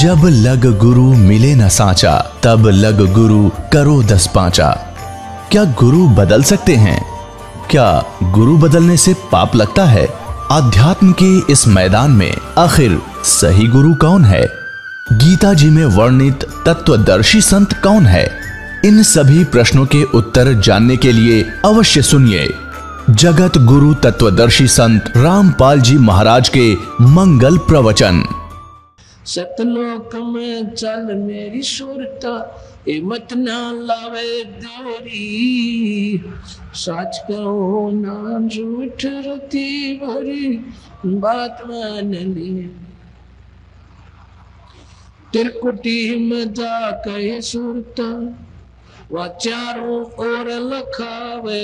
जब लग गुरु मिले न सांचा, तब लग गुरु करो 10 पांचा। क्या गुरु बदल सकते हैं? क्या गुरु बदलने से पाप लगता है? आध्यात्म के इस मैदान में आखिर सही गुरु कौन है? गीता जी में वर्णित तत्वदर्शी संत कौन है? इन सभी प्रश्नों के उत्तर जानने के लिए अवश्य सुनिए जगत गुरु तत्वदर्शी संत रामपाल जी महाराज के मंगल प्रवचन। सतलोक में चल मेरी सुरता, हिम्मत ना लावे देरी। सच कहो ना झूठ रती भरी, बात मान ले। तिरकुटी में जा कहे सुरता, वह चारों ओर लखावे।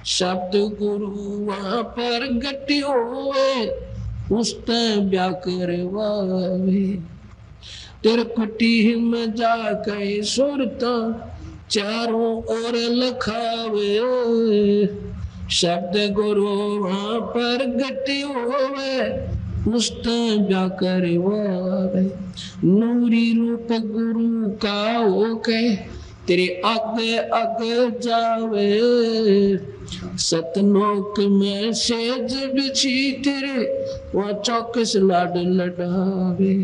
शब्द गुरु वहां पर गटी होवे, उसते व्याकर वावे। तिरकुटी में जा कहे सुरता, चारों ओर लखावे। शब्द गुरु वहां पर गटी होवे, उसते व्याकर वावे। नूरी रूप गुरु का होके, तेरे आगे आगे जावे। सतलोक में सेज बिछी तेरे, वह चौकस लाड लडावे।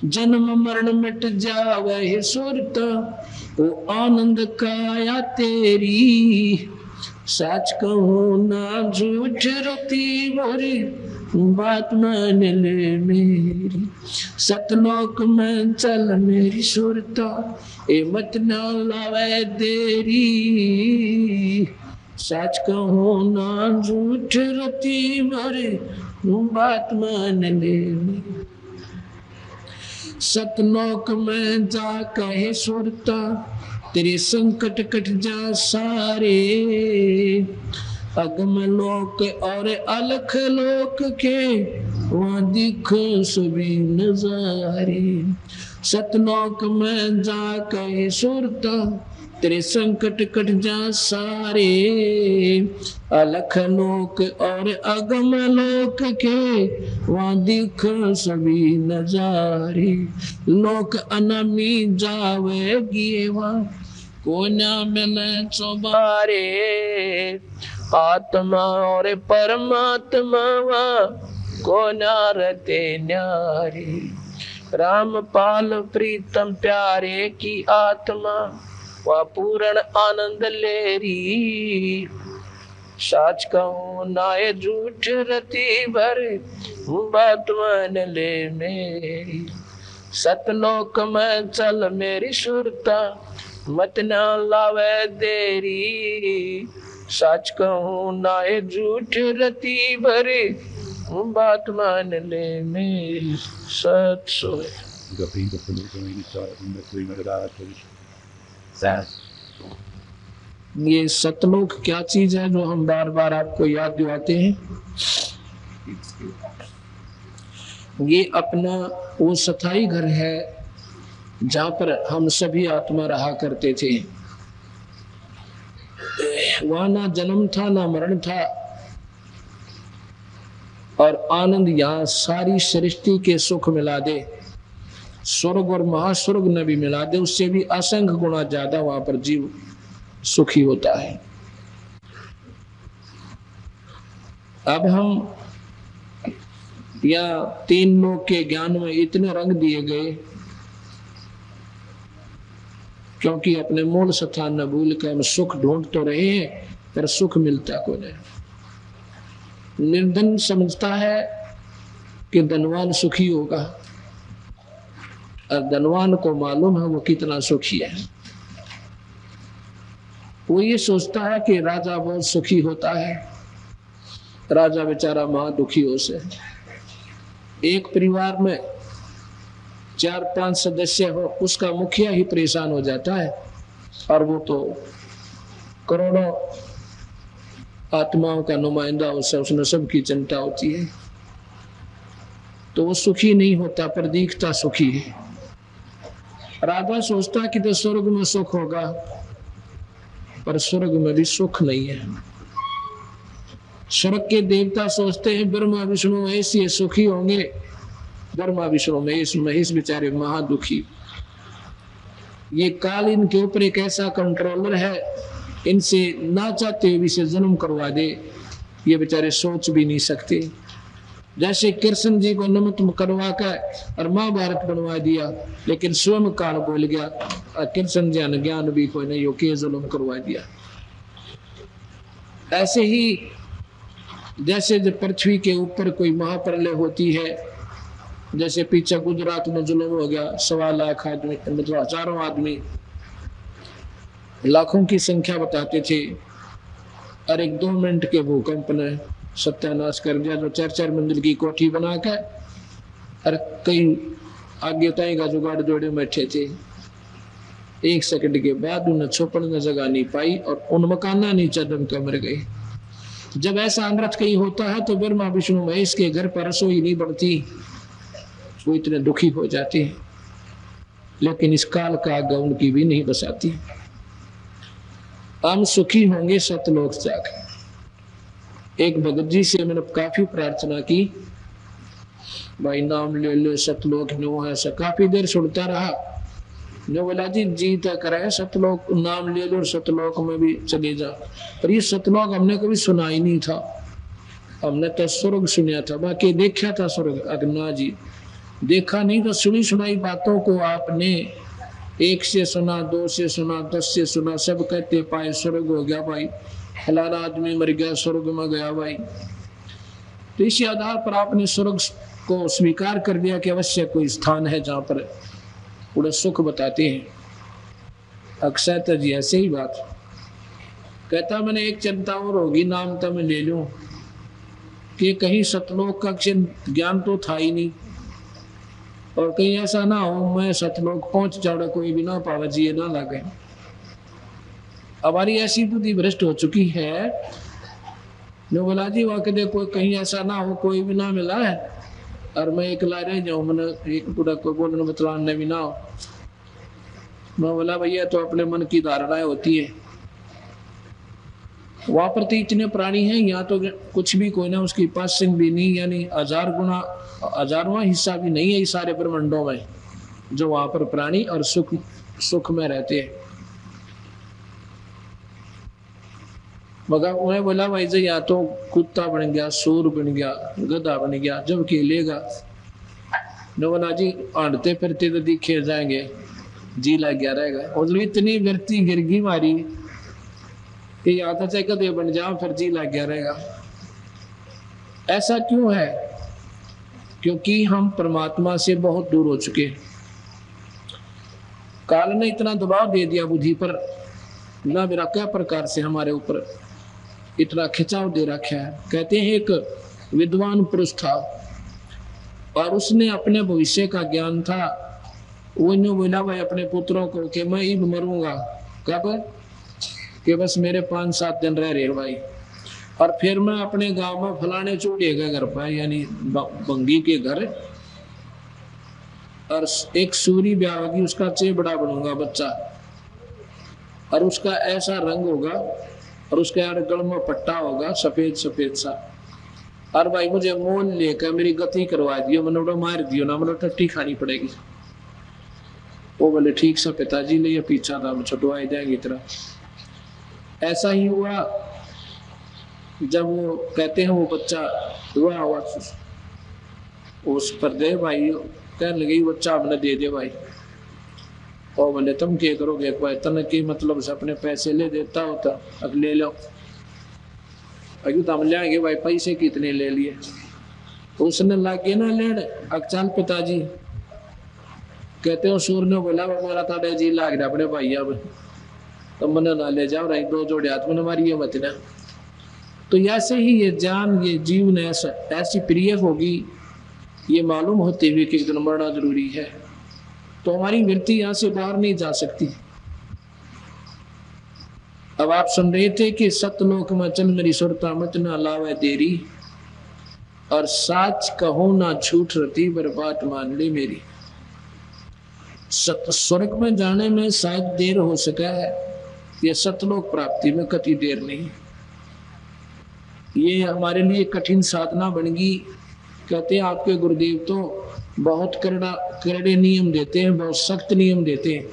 जन्म मरण मिट जावे सुरता, वो आनंद काया तेरी। सच कहो ना झूठ रती भरी, बात मान ले मेरी। सतलोक में चल मेरी सुरता, हिम्मत न लावे देरी। सच कहो ना झूठ रती भरी, बात मान ले मेरी। सतलोक में जा कहे सुरता, तेरे संकट कट जा सारे। अगम लोक और अलख लोक के, वहाँ दिख सभी नजारे। सतलोक में जा कहे सुरता, तेरे संकट कट जा सारे। अलख लोक और अगम लोक के, वहाँ दिख सभी नजारे। लोक अनामी जावेगी वहाँ, को न मिले चुबारे। आत्मा और परमात्मा वहाँ, को नारते न्यारे। रामपाल प्रीतम प्यारे की आत्मा, वह पूर्ण आनंद लेरी। सच कहूं नाय झूठ रती भरी, बात मान ले मेरी। सतलोक में चल मेरी सुरता, मत ना लावे देरी। सच कहूं नाय झूठ रती भरी, बात मान ले मेरी। सत सोए ये सतलोक क्या चीज है जो हम बार बार आपको याद दिलाते हैं? ये अपना वो स्थायी घर है जहां पर हम सभी आत्मा रहा करते थे। वहां ना जन्म था ना मरण था, और आनंद यहाँ सारी सृष्टि के सुख मिला दे, स्वर्ग और महास्वर्ग न भी मिला दे, उससे भी असंख्य गुना ज्यादा वहां पर जीव सुखी होता है। अब हम या 3 लोक के ज्ञान में इतने रंग दिए गए, क्योंकि अपने मूल स्थान न भूल कर हम सुख ढूंढ तो रहे हैं, पर सुख मिलता को नहीं। निर्धन समझता है कि धनवान सुखी होगा, और धनवान को मालूम है वो कितना सुखी है। वो ये सोचता है कि राजा बहुत सुखी होता है, राजा बेचारा महा दुखी हो से। एक परिवार में 4-5 सदस्य हो, उसका मुखिया ही परेशान हो जाता है, और वो तो करोड़ों आत्माओं का नुमाइंदा होता है, उसने सबकी चिंता होती है, तो वो सुखी नहीं होता, पर दिखता सुखी है। राजा सोचता कि तो स्वर्ग में सुख होगा, पर स्वर्ग में भी सुख नहीं है। स्वर्ग के देवता सोचते हैं ब्रह्मा विष्णु ऐसे सुखी होंगे, ब्रह्मा विष्णु महेश, महेश बेचारे महादुखी। ये काल इनके ऊपर एक ऐसा कंट्रोलर है, इनसे ना चाहते हुए इसे जन्म करवा दे, ये बेचारे सोच भी नहीं सकते। जैसे कृष्ण जी को नमक करवा कर और महाभारत बनवा दिया, लेकिन स्वयं काल बोल गया और कृष्ण जी ज्ञान भी कोई नहीं हो के जुल्म करवा दिया। ऐसे ही जैसे जब पृथ्वी के ऊपर कोई महाप्रलय होती है, जैसे पीछे गुजरात में जुल्म हो गया, 1.25 लाख आदमी, मतलब हजारों आदमी, लाखों की संख्या बताते थे, और 1-2 मिनट के भूकंप ने सत्यानाश कर दिया। जो 4-4 मंजिल की कोठी बनाकर और कई आगे ताई का जुगाड़ जोड़े बैठे थे, 1 सेकंड के बाद उन्हें छुपने जगह नहीं पाई और उन मकाना नीचे दम कर मर गए। जब ऐसा अनर्थ कहीं होता है तो ब्रह्मा विष्णु महेश के घर पर रसोई नहीं बढ़ती, वो इतने दुखी हो जाते हैं, लेकिन इस काल का आज्ञा उनकी भी नहीं बसाती। हम सुखी होंगे सतलोक जाकर। एक भगत जी से मैंने काफी प्रार्थना की, भाई नाम ले लो सतलोक नो है, काफी देर सुनता रहा। जो बोला जी जीता करे सतलोक, नाम ले लो सतलोक में भी चले जा, पर ये सतलोक हमने कभी सुना ही नहीं था। हमने तो स्वर्ग सुना था, बाकी देखा था स्वर्ग, अग्ना जी देखा नहीं, तो सुनी सुनाई बातों को आपने 1 से सुना, 2 से सुना, 10 से सुना, सब कहते पाए स्वर्ग हो गया भाई, फलाना आदमी मर गया स्वर्ग में गया भाई। तो इसी आधार पर आपने स्वर्ग को स्वीकार कर दिया कि अवश्य कोई स्थान है जहां पर पूरा सुख बताते हैं। अक्षय जी ऐसे ही बात कहता, मैंने एक चिंता और होगी, नाम तो मैं ले लूं कि कहीं सतलोक का ज्ञान तो था ही नहीं, और कहीं ऐसा ना हो मैं सतलोक पहुंच जाऊँ कोई भी ना पावे जी, ये ना लगे। हमारी ऐसी बुद्धि भ्रष्ट हो चुकी है। जो बोला जी वहां के देखो कहीं ऐसा ना हो कोई भी ना मिला है और मैं एकला रह जाऊं, मैंने एक पूरा कोई बोलने बतलाने भी ना हो। मैं बोला भैया तो अपने मन की धारणाएं होती है, वहां पर तो इतने प्राणी हैं, यहाँ तो कुछ भी कोई ना उसकी पासिंग भी नहीं, यानी 1000 गुना 1000वां हिस्सा भी नहीं है इस सारे ब्रह्मांडों में जो वहां पर प्राणी और सुख में रहते हैं। मगर मैं बोला भाई जी या तो कुत्ता बन गया, सूर बन गया, गधा बन गया, जब खेलेगा। न बोला जी आंटते फिरते तो दिखे जाएंगे, जी लग गया रहेगा। और इतनी व्यर्थ गिरगी मारी कि या तो चाहे गधे बन जाओ फिर जी लग गया रहेगा। ऐसा क्यों है? क्योंकि हम परमात्मा से बहुत दूर हो चुके। काल ने इतना दबाव दे दिया बुद्धि पर, ना मेरा क्या प्रकार से हमारे ऊपर इतना खिंचाव दे रखा है। कहते हैं एक विद्वान पुरुष था और उसने अपने भविष्य का ज्ञान था। वो यूं बोला भाई अपने पुत्रों को कि मैं ही मरूंगा, कब कि बस मेरे 5-7 दिन रह रहे भाई, और फिर मैं अपने गांव में फलाने चूड़े के घर पर यानी बंगी के घर और एक सूरी ब्याह होगी, उसका चेबड़ा बनूंगा बच्चा, और उसका ऐसा रंग होगा और उसके यार गल में पट्टा होगा सफेद सफेद सा, और भाई मुझे मोल लेकर मेरी गति करवा दियो, मैंने मार दियो ना, मैंने टट्टी खानी पड़ेगी। वो बोले ठीक सा पिताजी ले पीछा था छुटवाए जाएंगे तरह। ऐसा ही हुआ जब वो कहते हैं वो बच्चा हुआ उस पर दे भाई, कहने लगे बच्चा हमने दे दे भाई। और बोले तुम क्या करोगे भाई, तन की मतलब से अपने पैसे ले देता होता, अब ले लो। अभी तो हम ले आएंगे भाई, पैसे कितने ले लिए। उसने लाके ना लेन अक्चाल पिताजी कहते हो सूर ने बोला मेरा था जी लाग रहा अपने भाई, अब तो मैंने ना ले जाओ रही 2 जोड़े हाथ में मारिए मत ना। तो ऐसे ही ये जान ये जीवन ऐसी प्रिय होगी, ये मालूम होते हुए कि एक दिन मरना जरूरी है, तो हमारी वृत्ति यहाँ से बाहर नहीं जा सकती। अब आप सुन रहे थे कि सतलोक में चल मेरी सुरता मत ना लावे देरी, और साच कहो ना झूठ रती बर्बाद मान ले मेरी। स्वर्ग में जाने में शायद देर हो सका है, ये सतलोक प्राप्ति में कति देर नहीं। ये हमारे लिए कठिन साधना बन गई। कहते हैं आपके गुरुदेव तो बहुत करड़े नियम देते हैं, बहुत सख्त नियम देते हैं।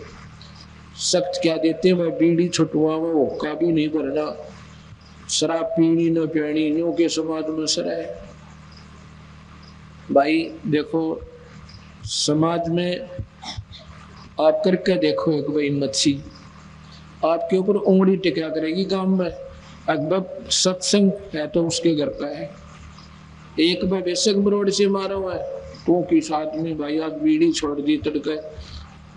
सख्त क्या देते हैं? वह बीड़ी छुटवाओ, हुक्का भी नहीं भरना, शराब पीनी न पीनी, यूं के समाज में सर है। भाई देखो, समाज में आप करके देखो एक भाई मच्छी आपके ऊपर उंगली टिका करेगी गांव में। अकबर सत्संग है तो उसके घर का है। एक बार बेशक बरोड से मारा हुआ है तो किस आदमी भाई आज बीड़ी छोड़ दी, तड़के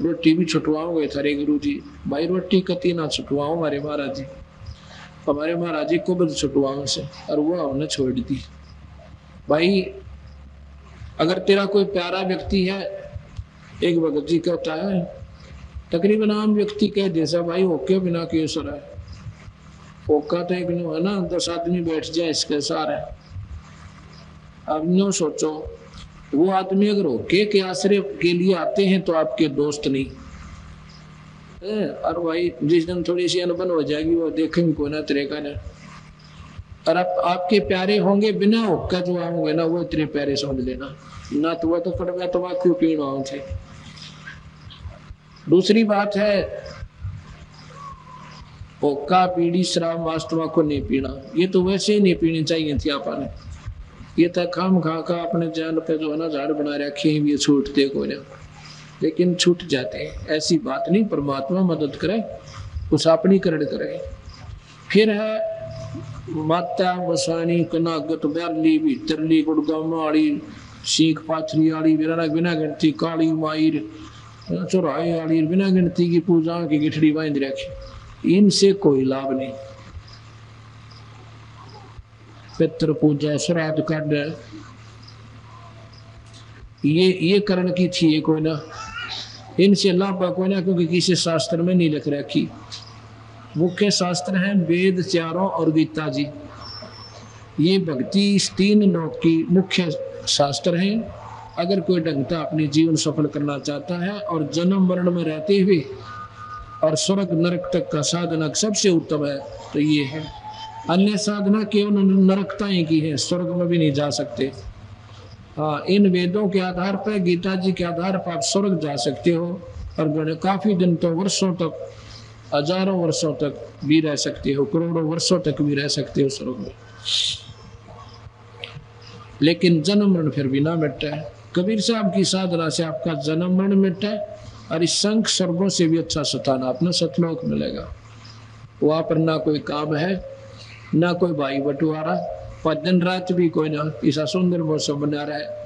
रोटी भी छुटवाओगे थारे गुरु जी। भाई रोटी कति ना छुटवाओ हमारे महाराज जी, हमारे महाराज जी को बद छुटवाओ से, और वो हमने छोड़ दी। भाई अगर तेरा कोई प्यारा व्यक्ति है, एक भगत जी कहता है तकरीबन आम व्यक्ति कह जैसा भाई होके बिना केसर है, होका तो एक नो है ना, 10 आदमी बैठ जाए इसके सारे। अब नो सोचो, वो आदमी अगर होके के आश्रय के लिए आते हैं तो आपके दोस्त नहीं है। और भाई जिस दिन थोड़ी सी अनबन हो जाएगी वो देखेंगे कोई ना तेरे का ना, और आपके प्यारे होंगे बिना होका जो आओगे ना वो तेरे प्यारे समझ लेना ना, तो वह तो पड़ गया तो क्यों पीना आओ थे। दूसरी बात है, होका बीड़ी शराब वास्तव को नहीं पीना, ये तो वैसे ही नहीं पीनी चाहिए थी आपने। ये तो खाम खा का अपने जान पे जो है ना झाड़ बना रखे हैं, ये छूटते को ना, लेकिन छूट जाते हैं। ऐसी बात नहीं, परमात्मा मदद करे, उस अपनी करण करे। फिर है माता बसानी कनागत ब्याली भीतरली गुड़गामा वाली सीख पाथरी वाली बिना गिनती काली मायर चौराहे वाली बिना गिनती की पूजा की गिठड़ी बांध रखी, इनसे कोई लाभ नहीं। पितृ पूजा श्राद्ध कांड ये करण की थी कोई ना, इनसे लाभ कोई ना, क्योंकि किसी शास्त्र में नहीं लिख रखी। मुख्य शास्त्र हैं वेद चारों और गीता जी, ये भक्ति इस 3 लोक की मुख्य शास्त्र हैं। अगर कोई ढंगता अपनी जीवन सफल करना चाहता है और जन्म मरण में रहते हुए और स्वर्ग नरक तक का साधना सबसे उत्तम है तो ये है। अन्य साधना केवल नरकताएं की है, स्वर्ग में भी नहीं जा सकते। हाँ, इन वेदों के आधार पर, गीता जी के आधार पर आप स्वर्ग जा सकते हो, और काफी दिन तो वर्षों तक, हजारों वर्षों तक भी रह सकते हो, करोड़ों वर्षों तक भी रह सकते हो स्वर्ग में। लेकिन जन्म मरण फिर भी ना मिटता है। कबीर साहब की साधना से आपका जन्म मरण मिटता है, और इस संख स्वर्गों से भी अच्छा स्थान अपना सतलोक मिलेगा। वहां पर ना कोई काम है, ना कोई भाई बंटवारा, पर दिन रात भी कोई ना ऐसा सुंदर मौसम बना रहा है,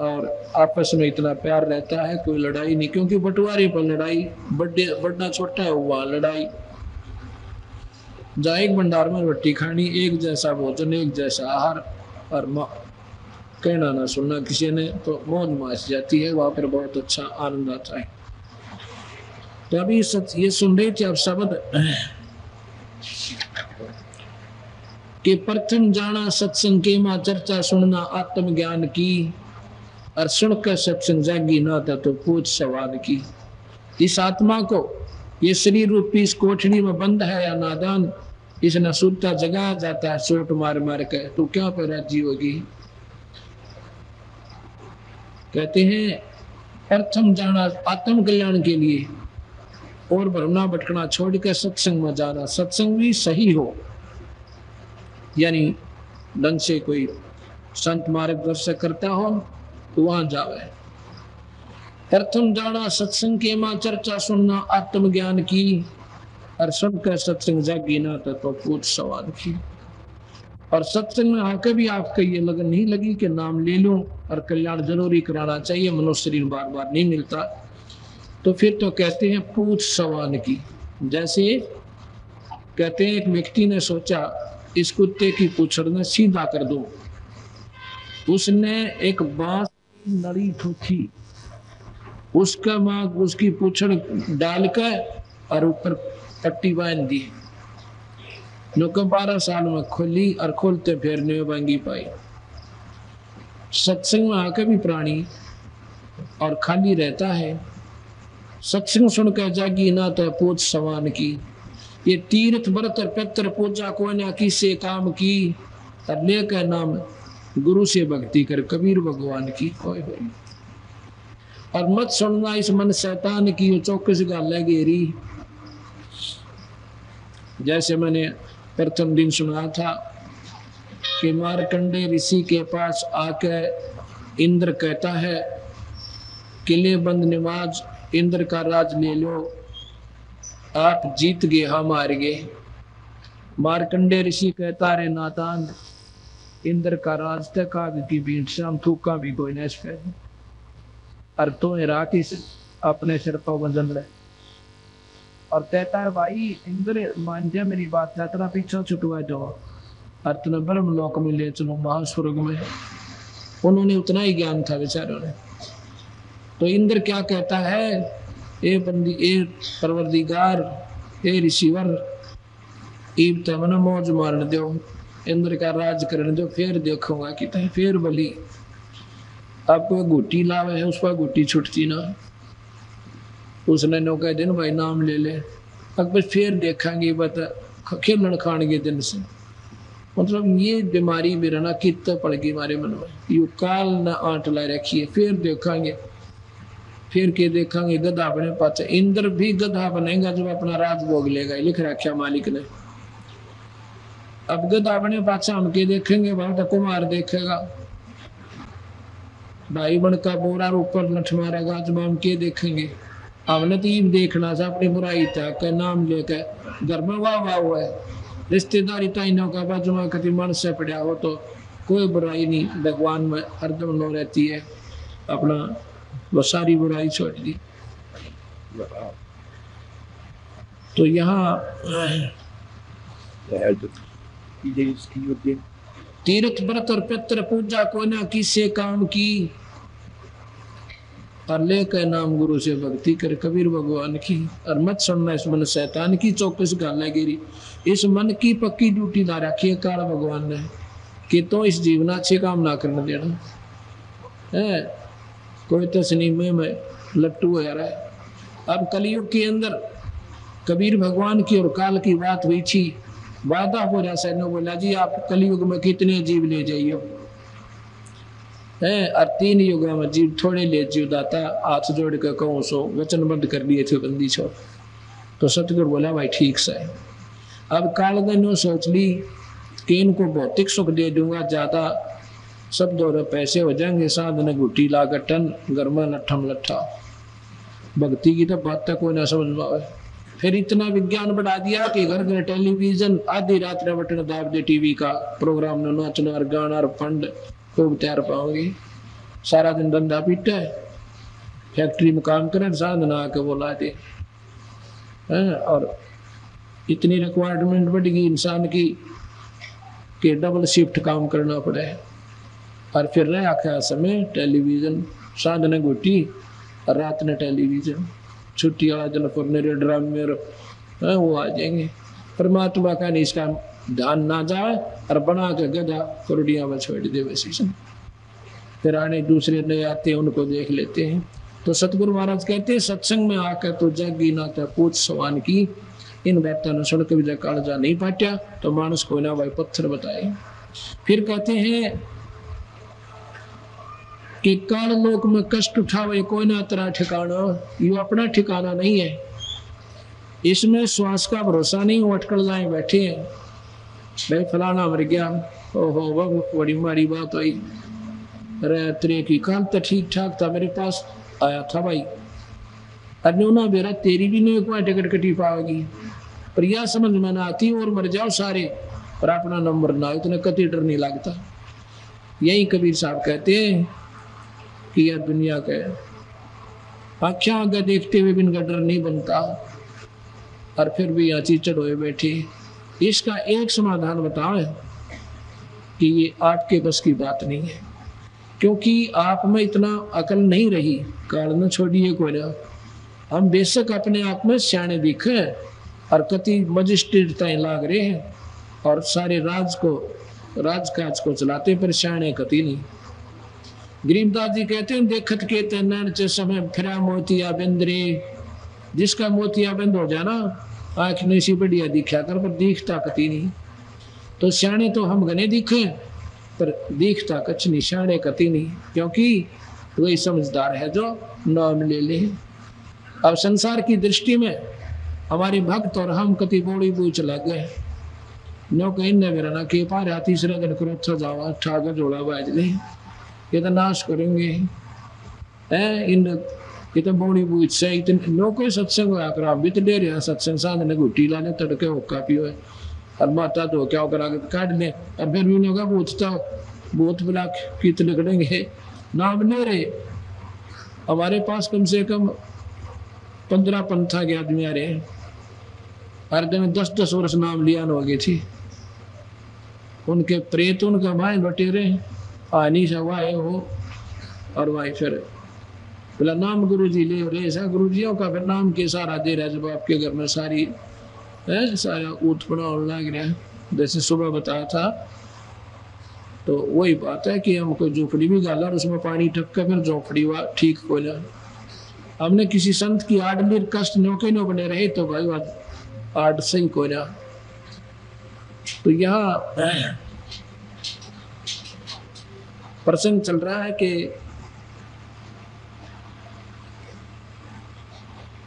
और आपस में इतना प्यार रहता है, कोई लड़ाई नहीं। क्योंकि बंटवारे पर लड़ाई, बढ़ना छोटा है वहां लड़ाई। जहाँ एक भंडार में रोटी खानी, एक जैसा भोजन, एक जैसा आहार, और कहना ना सुनना किसी ने, तो मौज माच जाती है, वहां पर बहुत अच्छा आनंद आता है। तो अभी ये सुन रहे थे आप शब्द कि प्रथम जाना सत्संग के मां चर्चा सुनना आत्मज्ञान की, और सुनकर सत्संग जागी ना था तो पूछ सवाल की। इस आत्मा को, ये शरीर रूपी इस कोठड़ी में बंद है या नादान, इस नसूता जगा जाता है चोट मार मार के, तो क्या पर राजी होगी। कहते हैं प्रथम जाना आत्म कल्याण के लिए, और भरना भटकना छोड़ कर सत्संग में जाना। सत्संग भी सही हो, यानी ढंग से कोई संत मार्गदर्शक करता हो तो वहां जावे। प्रथम जाना सत्संग के मां चर्चा सुनना आत्मज्ञान की, और सुनकर सत्संग जागी ना तो पूछ सवाल की। और सत्संग में आकर भी आपका ये लगन नहीं लगी कि नाम ले लूं और कल्याण जरूरी कराना चाहिए, मनुष्य शरीर बार बार नहीं मिलता, तो फिर तो कहते हैं पूछ सवाल की। जैसे कहते हैं एक व्यक्ति ने सोचा इस कुत्ते की पूंछड़ में सीधा कर दो, उसने एक बांस की नली ठोकी, उसका मां उसकी पूंछड़ डालकर और ऊपर पट्टी बांध दी। नौका 12 साल में खोली, और खोलते फिर नहीं बांगी पाई। सत्संग में आकर भी प्राणी और खाली रहता है, सत्संग सुनकर जागी ना तो पूछ सवान की। ये तीर्थ व्रत और पितर पूजा को ना किसे काम की, और लेकर नाम गुरु से भक्ति कर कबीर भगवान की। होय होय। और मत सुनना इस मन शैतान की, चौकस गाल है घेरी। जैसे मैंने प्रथम दिन सुना था कि मार्कंडे ऋषि के पास आके इंद्र कहता है किले बंद नमाज, इंद्र का राज ले लो, आप जीत गए हम हार गए। मार्कंडे ऋषि कहता रे नादान, इंद्र का राज तक आग की बीट से हम थूका भी कोई नहीं सके। और तो राखी अपने सिर पर वजन ले और कहता है भाई इंद्र मान जा मेरी बात, तेरा पीछा छुटवा दो और तुम्हें ब्रह्म लोक में ले चलो महास्वर्ग में। उन्होंने उतना ही ज्ञान था बेचारों ने। तो इंद्र क्या कहता है, ए बंदी, ए परवरदिगार, ए ऋषिवर, ईब तो मन मौज मारने दो, इंद्र का राज करने दो, फिर देखूंगा कि तय फिर भली। अब कोई गुटी लावे है, उस पर गुटी छुटती ना। उसने नो कह दिन भाई नाम ले ले, अब बस फिर देखेंगे बता खेलन खान के दिन से। मतलब ये बीमारी मेरा ना कित पड़ गई हमारे मन में, यू काल ना आंट ला रखी है, फिर देखेंगे, फिर के देखेंगे गधा बने पाचा। इंद्र भी गधा बनेगा जब अपना राज भोग लेगा, लिख रखा मालिक ने। अब गधा बने पाचा हम के देखेंगे, भाई कुमार देखेगा, ढाई बन का बोरा ऊपर लठ मारेगा, जब हम के देखेंगे। हमने तो ये देखना था अपनी बुराई तक नाम लेकर घर में वाह वाह हुआ है, रिश्तेदारी ताइनों का बाजू में कभी मन से पड़ा हो तो कोई बुराई नहीं, भगवान में हरदम लो रहती है, अपना वो सारी बुराई छोड़ दी। तो यहाँ तीर्थ व्रत और पितृ पूजा को ना किसे काम की, और लेकर नाम गुरु से भक्ति कर कबीर भगवान की। और मत सुनना इस मन शैतान की, चौकस गाल है गिरी। इस मन की पक्की ड्यूटी ला रखी है काल भगवान ने कि तो इस जीवन अच्छे काम ना करने देना है। कोई तस्नीमे में लट्टू हो रहा है। अब कलयुग के अंदर कबीर भगवान की और काल की बात हुई थी, वादा हो रहा सैनो बोला जी आप कलयुग में कितने जीव ले जाइए है, और 3 युग में जीव थोड़े ले जीव दाता, हाथ जोड़ कर कहूँ सो वचनबद्ध कर दिए थे बंदी छोड़। तो सतगुरु बोला भाई ठीक से। अब काल ने सोच ली कि इनको भौतिक सुख दे दूंगा ज्यादा, सब दौरे पैसे हो जाएंगे, साधन गुटी लाकर टन घर में लट्ठम लट्ठा। भक्ति की तो बात तक कोई ना समझ पाए। फिर इतना विज्ञान बढ़ा दिया कि घर घर टेलीविजन, आधी रात में बटन दाब दे टीवी का प्रोग्राम न नाचना और गाना और फंड खूब तैयार पाओगे। सारा दिन धंधा पीटा है, फैक्ट्री में काम करें, साधन आके बोला दे। और इतनी रिक्वायरमेंट बढ़ गई इंसान की कि डबल शिफ्ट काम करना पड़े। और फिर रह आखिर समय टेलीविजन, साधन गुटी और रात ने टेलीविजन, छुट्टी वाला दिन फुरनेरे ड्रामे वो आ जाएंगे। परमात्मा का नहीं इसका ध्यान ना जाए और बना के गधा करोड़िया में छोड़ दे वैसे। फिर आने दूसरे नए आते हैं, उनको देख लेते हैं। तो सतगुरु महाराज कहते हैं सत्संग में आकर तो जगी ना था पूछ सवान की, इन बातों ने सुन कभी कालजा नहीं पाट्या तो मानस को ना भाई पत्थर बताए। फिर कहते हैं कि काल लोक में कष्ट उठावे कोई ना तेरा ठिकाना, ये अपना ठिकाना नहीं है। इसमें श्वास का भरोसा नहीं, वो अटकल लाए बैठे हैं, भाई फलाना मर गया, ओहो वह बड़ी मारी बात आई, अरे तेरे की काल तो ठीक ठाक था, मेरे पास आया था भाई, अन्योना बेरा तेरी भी नहीं कोई टिकट कटी पाएगी, पर यह समझ में ना आती और मर जाओ सारे और अपना नंबर ना, इतना कति डर नहीं लगता। यही कबीर साहब कहते हैं कि यह दुनिया के आख्या आगे देखते हुए भी इनका डर नहीं बनता, और फिर भी यहाँ चीचड़ हुए बैठे। इसका एक समाधान बताओ कि ये आपके बस की बात नहीं है, क्योंकि आप में इतना अकल नहीं रही। काल न छोड़िए कोई ना, हम बेशक अपने आप में सियाने दिखे और कति मजिस्ट्रेट तय लाग रहे हैं और सारे राजकाज को चलाते, पर सियाने कति नहीं। गरीबदास जी कहते हैं देखत के तैन च समय फिरा मोतिया बिंदरे, जिसका मोतिया बंद हो जाए ना आँख नहीं सी बढ़िया दिखा कर, पर दिखता कति नहीं। तो सियाने तो हम घने दिखे पर दिखता कछ निशाने कति नहीं, क्योंकि वही समझदार है जो नाम ले ले। अब संसार की दृष्टि में हमारे भक्त और हम कति बोड़ी बूझ लग गए। नो कहीं न मेरा ना के पार तीसरा दिन करो अच्छा जावा ठाकर जोड़ा बाज ले, ये तो नाश करेंगे हैं इन, ये तो बोड़ी बूझ से इतने नो कोई सत्संग होया करा भी तो डेर सत्संग साध ने गुटी लाने तड़के होका पियो है और माता तो क्या करा के काट ले और फिर भी होगा बहुत बला कित निकलेंगे नाम ले रहे। हमारे पास कम से कम 15 पंथा के आदमी आ रहे हैं, हर दिन 10-10 वर्ष नाम लिया न हो गई थी। उनके प्रेत उनका भाई बटेरे आनी से वाहे हो और वाही फिर बोला नाम गुरु जी ले रहे, ऐसा गुरु जियों का फिर नाम के सारा दे रहा है। जब आपके घर में सारी है सारा उत्पन्न और लग रहा है, जैसे सुबह बताया था, तो वही बात है कि हमको झोपड़ी भी गाला और उसमें पानी टक कर फिर झोपड़ी हुआ ठीक हो जाए। हमने किसी संत की आड़ में कष्ट नौके न बने रहे तो भाई बात आड़ सही को जा। तो यहाँ प्रसंग चल रहा है कि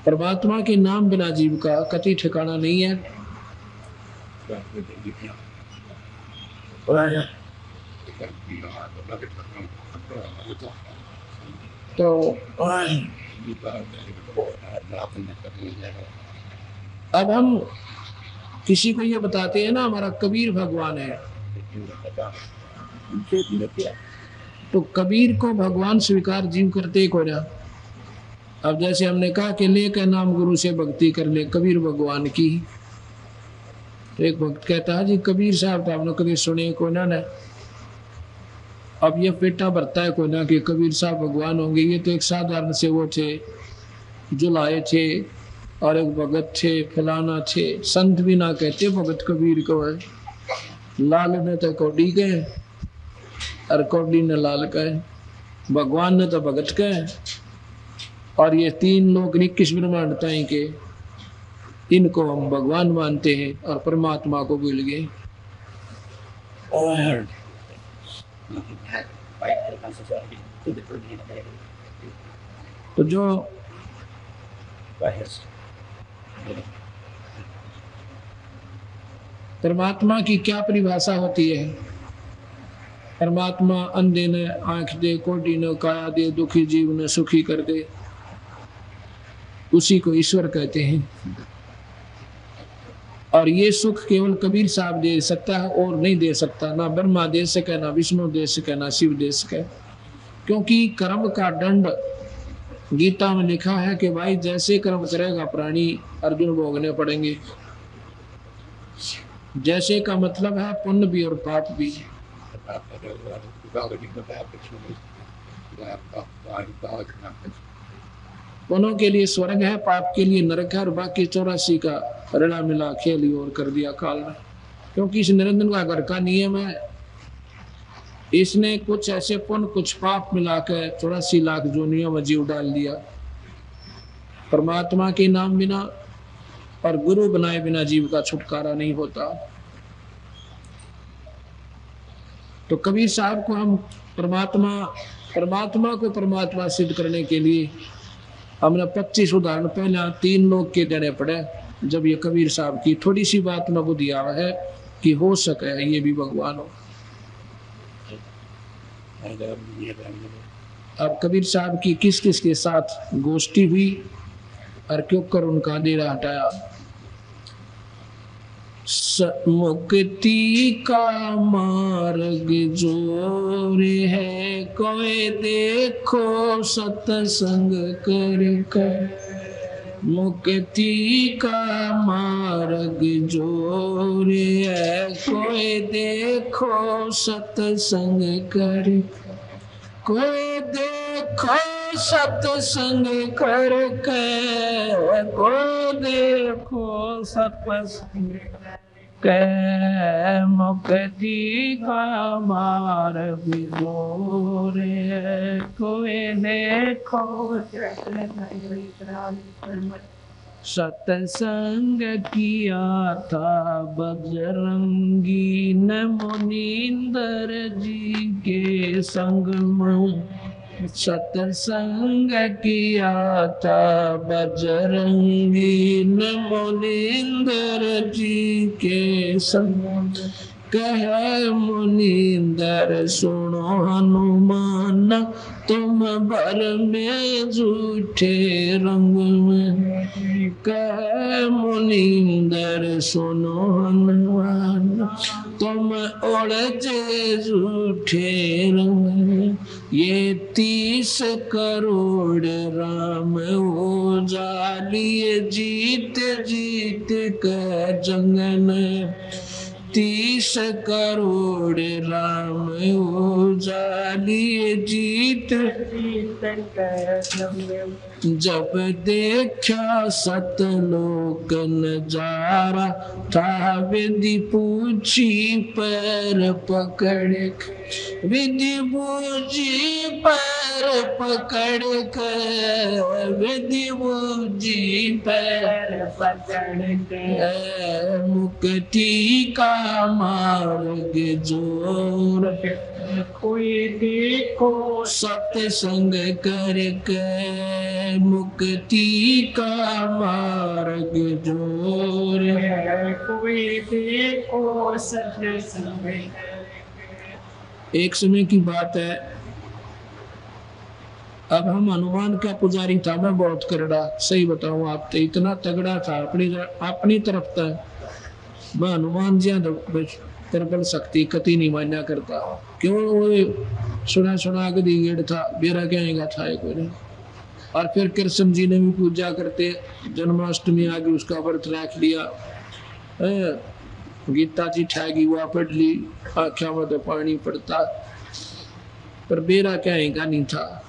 परमात्मा के नाम बिना जीव का कति ठिकाना नहीं है। तो अब हम किसी को ये बताते हैं ना हमारा कबीर भगवान है, तो कबीर को भगवान स्वीकार जीव करते को ना। अब जैसे हमने कहा कि लेकर नाम गुरु से भक्ति कर ले कबीर भगवान की, तो एक भक्त कहता है जी कबीर साहब तो आपने कभी सुने को ना। अब ये पेटा भरता है को ना कि कबीर साहब भगवान होंगे, ये तो एक साधारण से वो थे जो लाए थे और एक भगत थे फलाना थे। संत भी ना कहते भगत कबीर को है, लाल ने तो कौडी गए और कौडी ने लाल कहे, भगवान ने तो भगत कहे। और ये तीन लोग 21 ब्रह्मांड ताई के इनको हम भगवान मानते हैं और परमात्मा को भूल गए। तो जो परमात्मा की क्या परिभाषा होती है? परमात्मा अंधे ने आंख दे, कोढ़ी ने काया दे, दुखी जीव ने सुखी कर दे, उसी को ईश्वर कहते हैं। और ये सुख केवल कबीर साहब दे सकता है और नहीं दे सकता, ना ब्रह्मा दे सके, ना विष्णु दे सके, ना शिव दे सके। क्योंकि कर्म का दंड गीता में लिखा है कि भाई जैसे कर्म करेगा प्राणी अर्जुन भोगने पड़ेंगे। जैसे का मतलब है पुण्य भी और पाप भी। पुण्यों के लिए स्वर्ग है, पाप के लिए नरक है, और बाकी 84 का ऋणा मिला खेली और कर दिया काल ने। क्योंकि इस निरंजन का घर का नियम है, इसने कुछ ऐसे पुण्य कुछ पाप मिलाकर 84 लाख जोनियों में जीव डाल दिया। परमात्मा के नाम बिना और गुरु बनाए बिना जीव का छुटकारा नहीं होता। तो कबीर साहब को हम परमात्मा को परमात्मा सिद्ध करने के लिए हमने 25 उदाहरण पहले 3 लोग के देने पड़े। जब ये कबीर साहब की थोड़ी सी बात में बुद्धि आवा है कि हो सके ये भी भगवान हो। अब कबीर साहब की किस किस के साथ गोष्ठी हुई और क्यों कर उनका डेरा हटाया। मुक्ति का मार्ग जोर है, कोई देखो सत्संग कर। मुक्ति का मार्ग जोर है, कोई देखो सत्संग कर। कोई देखो सत्संग करके, कोई देखो सत्संग के। मुक्ति का मार्ग जोर है, कोई देखो। सत्संग किया था बजरंगी ने मुनींद्र जी के संग में। सत्संग किया था बजरंगी ने मुनींद्र जी के संग। कहे मुनींद्र सुनो हनुमान तुम भर में झूठे रंग में। कहे मुनींद्र सुनो हनुमान तुम उलझे झूठे रंग में। ये 30 करोड़ राम हो जालिए जीत जीत कर जंगल। 30 करोड़ राम हो जालिए जीत जीत कर जंगल। जब देखा सतलोक नजारा था विधि पूछी पैर पकड़। विधि पूछी पैर पकड़ कर। विधि पूछी पैर पकड़ कर। मुक्ति का मार्ग जोर कोई देखो सत्संग करके। मुक्ति का मार्ग जोर कोई देखो सत्संग। एक समय की बात है, अब हम हनुमान का पुजारी था, मैं बहुत करड़ा, सही बताऊं आप तो इतना तगड़ा था अपनी तरफ था। मैं हनुमान जी तरबल शक्ति कति नहीं मान्या करता। क्यों वो सुना के गेड़ था बेरा कहेगा था एक बार। और फिर कृष्ण जी ने भी पूजा करते, जन्माष्टमी आ गई उसका व्रत रख लिया। गीता जी ठहगी हुआ पढ़ ली, आख्या में तो पानी पड़ता, पर बेरा कहेगा नहीं था,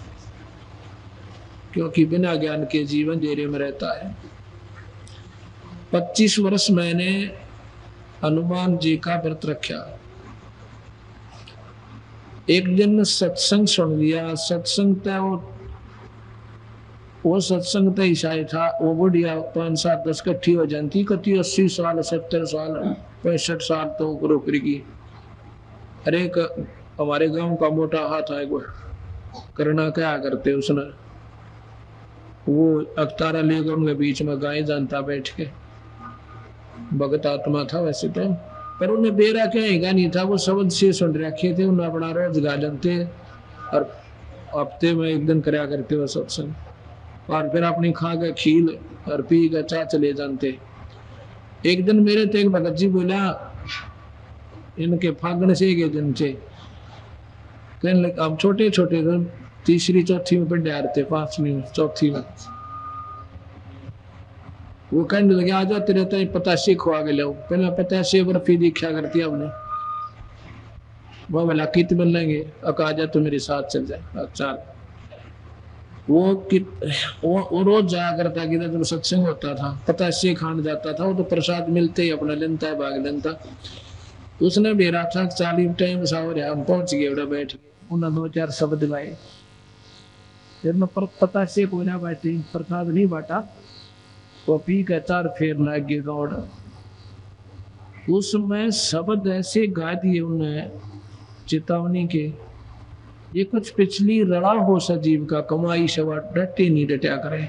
क्योंकि बिना ज्ञान के जीवन अंधेरे में रहता है। 25 वर्ष मैंने हनुमान जी का व्रत रखा। एक दिन सत्संग सुन लिया। सत्संग था वो सत्संग तो ईसाई था। वो बुढ़िया 5, 7, 10 इकट्ठी हो जाती, कति 80 साल 70 साल 65 साल तो ऊपर की। अरे हमारे गांव का मोटा हाथ है वो करना क्या करते उसने, वो अवतारा लेकर उनके बीच में गाय जानता बैठ के। भगत आत्मा था वैसे तो, पर उन्हें बेरा कहेगा नहीं था। वो शब्द से सुन रखे थे, उन्हें अपना रोजगार जानते और हफ्ते में एक दिन कराया करते वो सत्संग। और फिर अपनी खा के खील और पी के चाह चले जानते। एक दिन मेरे तो एक भगत जी बोला, इनके फागण से के दिन से कहने लगे, अब छोटे छोटे थे, 3री 4थी में पढ़े आ रहे थे, 5वीं में 4थी में। वो कहने लगे आजा तेरे तो 85 खुआ के लो। पहले 85 बर्फी दीक्षा करती है हमने। वो बोला कित मिल लेंगे, आजा तो मेरे साथ चल जाए। चल वो रोज जाया करता कि जब सत्संग होता था 85 खान जाता था। वो तो प्रसाद मिलते ही अपना लेनता है, भाग लेनता। तो उसने बेरा था 40 टाइम सावर हम पहुंच गए, उड़ा बैठ गए। उन्होंने 2-4 शब्द गाए। फिर मैं 85 को ना बैठी, प्रसाद नहीं बांटा। वो पी के 4 फेर लग गए गौड़। उसमें शब्द ऐसे गा दिए उन्हें चेतावनी के, ये कुछ पिछली रड़ा हो सजीव का कमाई शवा डटे नहीं डटा करे।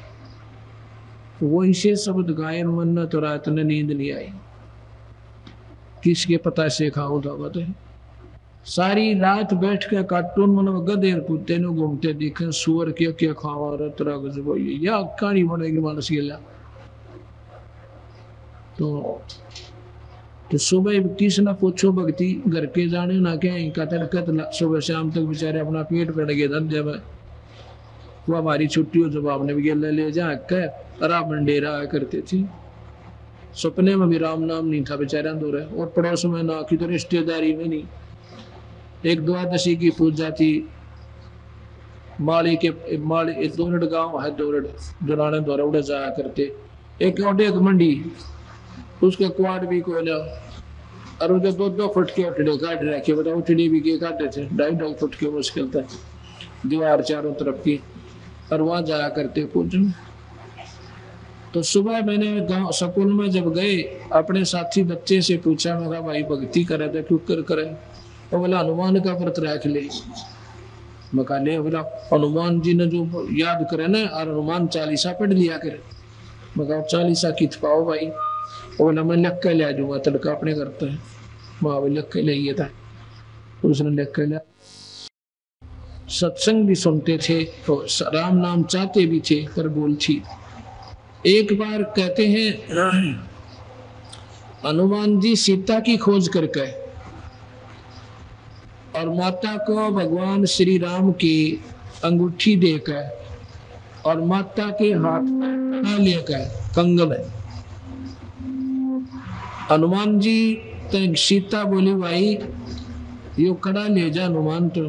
वो इसे शब्द गाये, मन तो रात ने नींद नहीं आई। किसके पता से खाऊं था बता। सारी रात बैठ के कार्टून मन गधे कुत्ते ने घूमते देखे, सुअर के क्या खावा रतरा गजब या कहानी बनेगी मानस गिला। तो सुबह किसी ना पूछो भक्ति घर के जाने ना क्या कत सुबह शाम तक बेचारे अपना पेट पड़ गए धंधे में। वो हमारी छुट्टी हो जब आपने भी ले जा राम डेरा करते थी। सपने में भी राम नाम नहीं था बेचारा दूर है। और पड़ोस में ना की तो रिश्तेदारी में नहीं। एक द्वादशी की पूजा थी माली दोरड गांव है, दोरड दुराने द्वारा उड़े जाया करते। एक मंडी उसके क्वाड भी कोयला और उधर 2-2 फुट के उठड़े काट रखे। बताओ उठड़ी भी के काटे थे 2.5 फुट के मुश्किल था, दीवार चारों तरफ की। और वहां जाया करते पूजन। तो सुबह मैंने गांव स्कूल में जब गए अपने साथी बच्चे से पूछा, मैं कहा भाई भक्ति करे तो क्यों कर करे? तो बोला हनुमान का व्रत रख ले। मैं कहा ले, बोला हनुमान जी ने जो याद करे ना, और हनुमान चालीसा पढ़ लिया करे। मैं कहा चालीसा कित पाओ भाई? बोला मैं लिख के ले जाऊंगा, तड़का अपने करते हैं। वहां भी लिख के ले था, उसने लिख के लिया। सत्संग भी सुनते थे तो राम नाम चाहते भी थे, पर बोल थी। एक बार कहते हैं हनुमान जी सीता की खोज करके और माता को भगवान श्री राम की अंगूठी देकर और माता के हाथ में लेकर कंगन है। हनुमान जी तो सीता बोली भाई यो कड़ा ले जा हनुमान, तो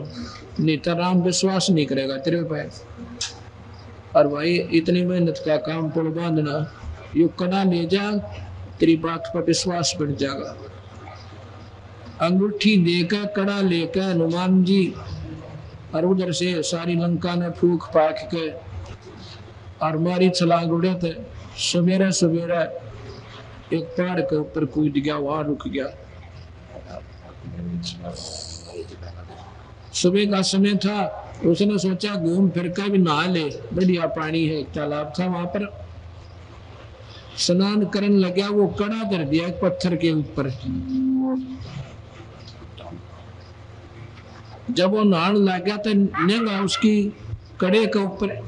नहीं तो राम विश्वास नहीं करेगा तेरे पे। और भाई इतनी मेहनत का काम पुल बांधना, यो कड़ा ले जा, तेरी बात पर विश्वास बढ़ जाएगा। अंगूठी देकर कड़ा लेकर हनुमान जी और उधर से सारी लंका ने फूक फाक के और मारी छलांग उड़े थे। सवेरे सवेरे एक पहाड़ के ऊपर कूद गया, वहां रुक गया। सुबह का समय था, उसने सोचा घूम फिर कर भी नहा ले, बढ़िया पानी है, एक तालाब था वहां पर। स्नान करने लगा, वो कड़ा कर दिया एक पत्थर के ऊपर। जब वो नहाने लगा तो नेगा उसकी कड़े के ऊपर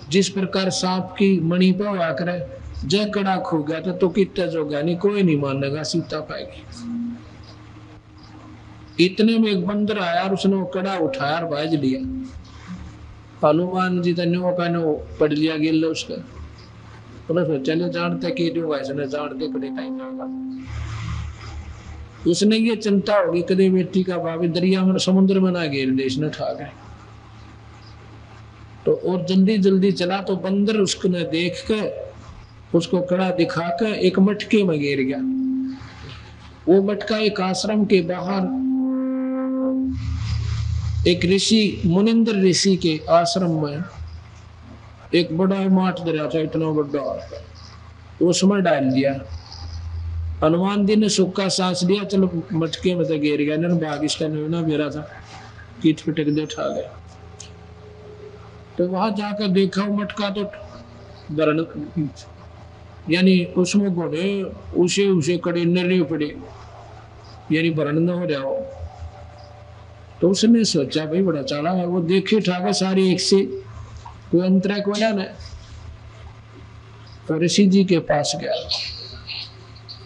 जिस प्रकार सांप की मणि पर हुआ करे, जय कड़ा खो गया तो कितना जो गया नहीं, कोई नहीं मानेगा, सीता पाएगी। इतने में एक बंदर आया और उसने वो कड़ा उठाया और बाज लिया। हनुमान जी नो का नो पढ़ लिया गिल उसका। उन्होंने चले जानते कि जो ऐसे जानते कड़े टाइम उसने ये चिंता होगी कदे बेटी का बाबी दरिया में समुद्र में ना गिर दे, इसने ठा गए। तो और जल्दी जल्दी चला तो बंदर उसको देख कर उसको कड़ा दिखा कर एक मटके में गिर गया। वो मटका एक आश्रम के बाहर एक ऋषि मुनिंद्र ऋषि के आश्रम में एक बड़ा माठ दरिया था, इतना बड़ा, उसमें डाल दिया। हनुमान जी ने सूखा सांस लिया, चलो मटके में तो गिर गया, ना भाग इसका ना मेरा था, कीट पिटक दे उठा गया। तो वहां जाकर देखा वो मटका तो बरन, यानी उसमें घोड़े उसे उसे कड़े नरे पड़े, यानी बरन न हो जाओ। तो उसने सोचा भाई बड़ा चाला है, वो देखे ठाके सारे एक से कोई अंतरा को ना, तो ऋषि जी के पास गया।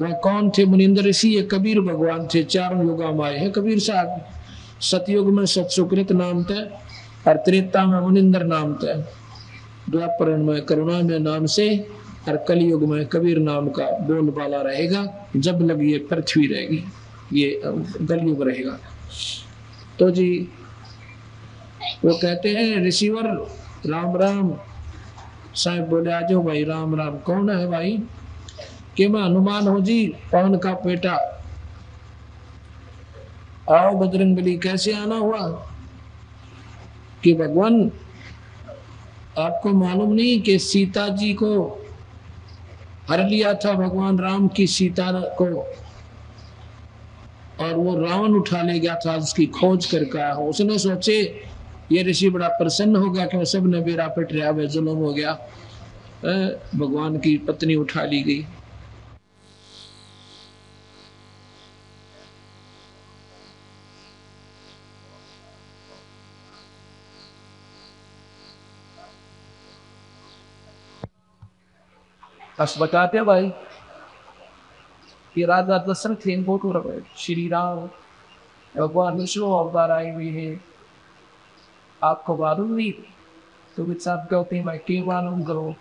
वह कौन थे? मुनिंद्र ऋषि, ये कबीर भगवान थे, चारों युगा में आए हैं कबीर साहब। सतयुग में सतसुकृत नाम थे और त्रेता में मुनिंद्र नाम थे, द्वापर में करुणा में नाम से, और कलयुग में कबीर नाम का बोलबाला रहेगा। जब लग ये पृथ्वी रहेगी, ये कलयुग रहेगा। तो जी वो कहते हैं ऋषिवर राम राम। साहब बोले आ जाओ भाई, राम राम। कौन है भाई? कि मैं हनुमान हूं जी, पवन का बेटा। आओ बजरंगबली। कैसे आना हुआ? कि भगवान आपको मालूम नहीं कि सीता जी को हर लिया था भगवान राम की सीता को, और वो रावण उठा ले गया था, उसकी खोज करके आया हूं। उसने सोचे ये ऋषि बड़ा प्रसन्न हो गया कि सब ने बेरा पिट रहा है, जुल्म हो गया, भगवान की पत्नी उठा ली गई। बस बताते भाई कि राजा दशरथ थे, इनको श्री राम भगवान विष्णु अवतार आए हुए हैं, आपको मालूम नहीं? तो कुछ आप कहते हैं मैं क्यों मालूम करो?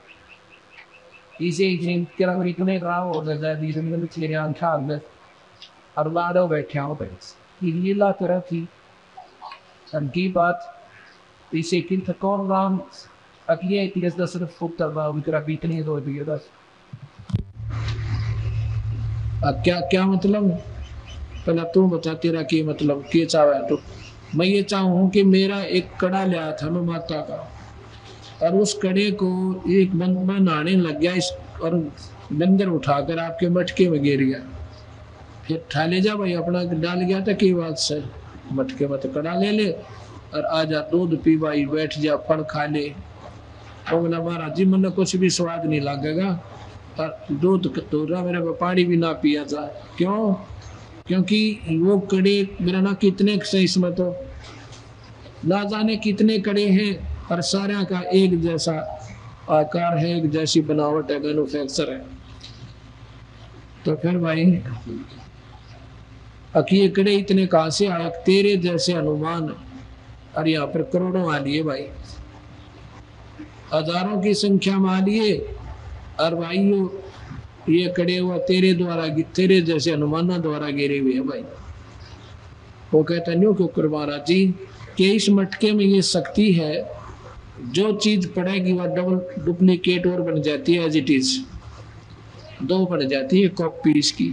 इसे इतने राम हो गए और माधव बैठे हो लीला तरह थी की बात। इसे किन कौन राम अगले तीस दशरथ पुत्र बीतने दो दिए दस। क्या क्या मतलब? पहले तू बता तेरा क्या मतलब, क्या चाह है? तो मैं ये चाहूँ कि मेरा एक कड़ा लिया था मैं माता का, और उस कड़े को एक बंदा नहाने लग गया इस और बंदर उठाकर आपके मटके में गिर गया। फिर ठा ले जा भाई, अपना डाल गया था की बात से, मटके में तो कड़ा ले ले और आजा दूध पी भाई, बैठ जा फल खा ले। तो बोला महाराज जी मैंने कुछ भी स्वाद नहीं लगेगा और दूध तो मेरे को पानी भी ना पिया था। क्यों? क्योंकि वो कड़े मेरा ना कितने से इसमें तो ना जाने कितने कड़े हैं और सारे का एक जैसा आकार है, एक जैसी बनावट है, मैन्युफैक्चर है। तो फिर भाई ये कड़े इतने कहां से आए? तेरे जैसे अनुमान और यहाँ पर करोड़ों आ लिए भाई, हजारों की संख्या में आ लिए और भाई ये कड़े हुआ तेरे द्वारा, तेरे जैसे अनुमाना द्वारा गिरे हुए हैं भाई। वो कहता नहीं क्यों महाराज जी कि इस मटके में ये शक्ति है, जो चीज पड़ेगी वह डबल डुप्लीकेट और बन जाती है, एज इट इज दो बन जाती है कॉपी इसकी।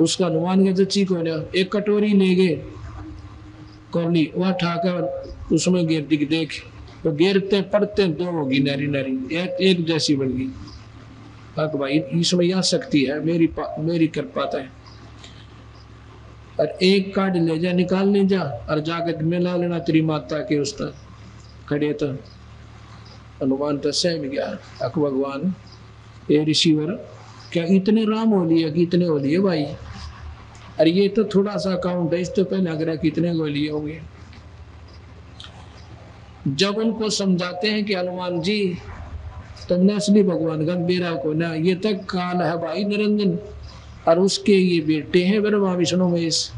उसका अनुमान के चीज को ना एक कटोरी ले गए कौली वह ठाकर उसमें गिर दिख देख तो गिरते पड़ते दो होगी नारी नारी एक जैसी बन गई। भाई इसमें यह शक्ति है, मेरी कृपा है। और एक कार्ड ले जा, निकाल ले जा और जाकर मिला लेना तेरी माता के उस तक खड़े तो हनुमान तो सहम गया। अक भगवान ये ऋषिवर क्या इतने राम हो लिए कि इतने हो लिए भाई? अरे ये तो थोड़ा सा अकाउंट है, इस तो पहले लग रहा कितने हो लिए होंगे। जब उनको समझाते हैं कि हनुमान जी तुमने असली भगवान का बेरा को ना, ये तक काल है भाई निरंजन और उसके ये बेटे हैं ब्रह्मा विष्णु महेश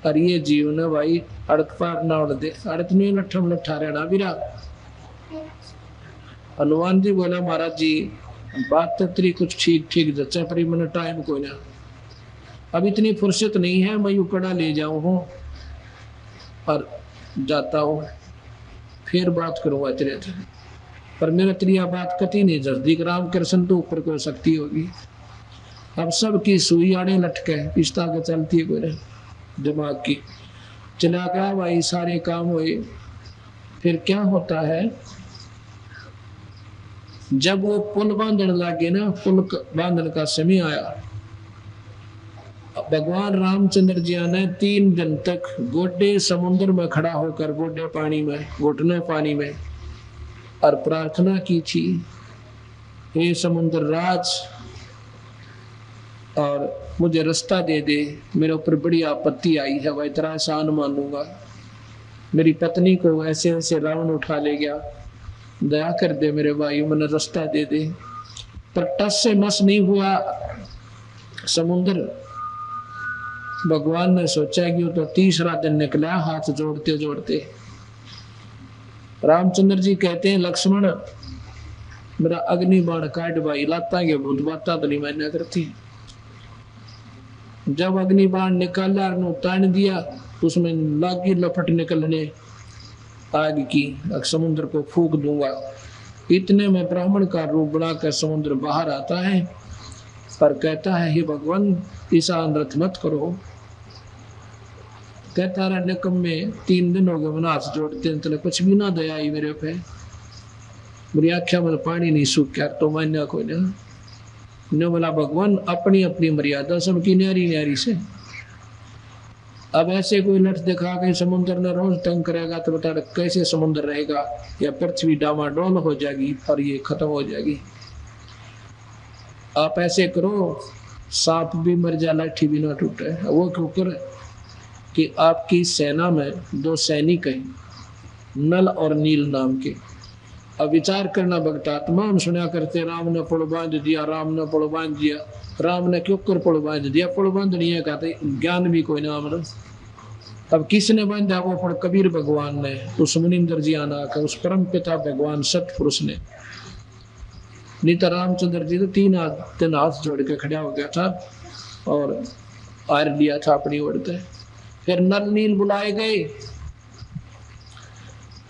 और ये जीव ने भाई अड़त पार ना उड़ दे, अड़त नहीं लठम लठा रहना बिरा। हनुमान जी बोला महाराज जी बात तो तेरी कुछ ठीक ठीक जच्चा पर मैंने टाइम को ना, अब इतनी फुर्सत नहीं है, मैं उकड़ा ले जाऊं हूँ और जाता हूँ, फिर बात करूंगा तेरे से। पर मेरा तेरी बात कति नहीं जल्दी, राम कृष्ण तो ऊपर कोई शक्ति होगी। अब सबकी सुई आड़े लटके इस तरह चलती है कोई दिमाग की, चला गया भाई सारे काम हुए। फिर क्या होता है जब वो पुल बांधने लगे ना, पुल बांधने का समय आया, भगवान रामचंद्र जी ने 3 दिन तक गोडे समुद्र में खड़ा होकर, गोडे पानी में, घुटने पानी में, और प्रार्थना की थी हे समुद्र राज और मुझे रास्ता दे दे, मेरे ऊपर बड़ी आपत्ति आई है, वह तेरा एहसान मानूंगा। मेरी पत्नी को ऐसे ऐसे रावण उठा ले गया, दया कर दे मेरे भाई, मैंने रास्ता दे दे। पर टस से मस नहीं हुआ समुद्र। भगवान ने सोचा कि वो तो 3रा दिन निकला, हाथ जोड़ते जोड़ते। रामचंद्र जी कहते हैं लक्ष्मण मेरा अग्नि बाण काट भाई, लाता के भूत बाता तो नहीं मान्या करती। जब अग्नि बाण निकाला तान दिया, उसमें लागी लपट निकलने आग की, समुद्र को फूक दूंगा। इतने में ब्राह्मण का रूप बनाकर समुद्र बाहर आता है पर कहता है हे भगवान ऐसा अनर्थ मत करो। कहता रहा निकम में 3 दिन हो गए मैंने हाथ जोड़ते हैं, तेने कुछ भी ना दया आई मेरे पे, मेरी आख्या में पानी नहीं सूख गया तो मान्या कोई ने बोला भगवान अपनी अपनी मर्यादा सबकी न्यारी न्यारी से। अब ऐसे कोई लठ दिखा के समुद्र ने रोज तंग करेगा तो बता कैसे समुद्र रहेगा, या पृथ्वी डामाडोल हो जाएगी और ये खत्म हो जाएगी। आप ऐसे करो सांप भी मर जाए लाठी भी ना टूटे। वो क्यों करे कि आपकी सेना में 2 सैनिक हैं नल और नील नाम के। अब विचार करना भगता, तमाम सुना करते राम ने पुल बांध दिया, राम ने पुल बांध दिया, राम ने क्यों कर पुल बांध दिया, पुल बांधनी है कहते ज्ञान भी कोई नाम न। अब किसने बांधा वो पुल? कबीर भगवान ने, उस मुनिंदर जी आना का, उस परम पिता भगवान सतपुरुष ने। नहीं तो रामचंद्र जी तो 3 हाथ जोड़ के खड़ा हो गया था और आर लिया था अपनी ओर से। फिर नल नील बुलाए गए।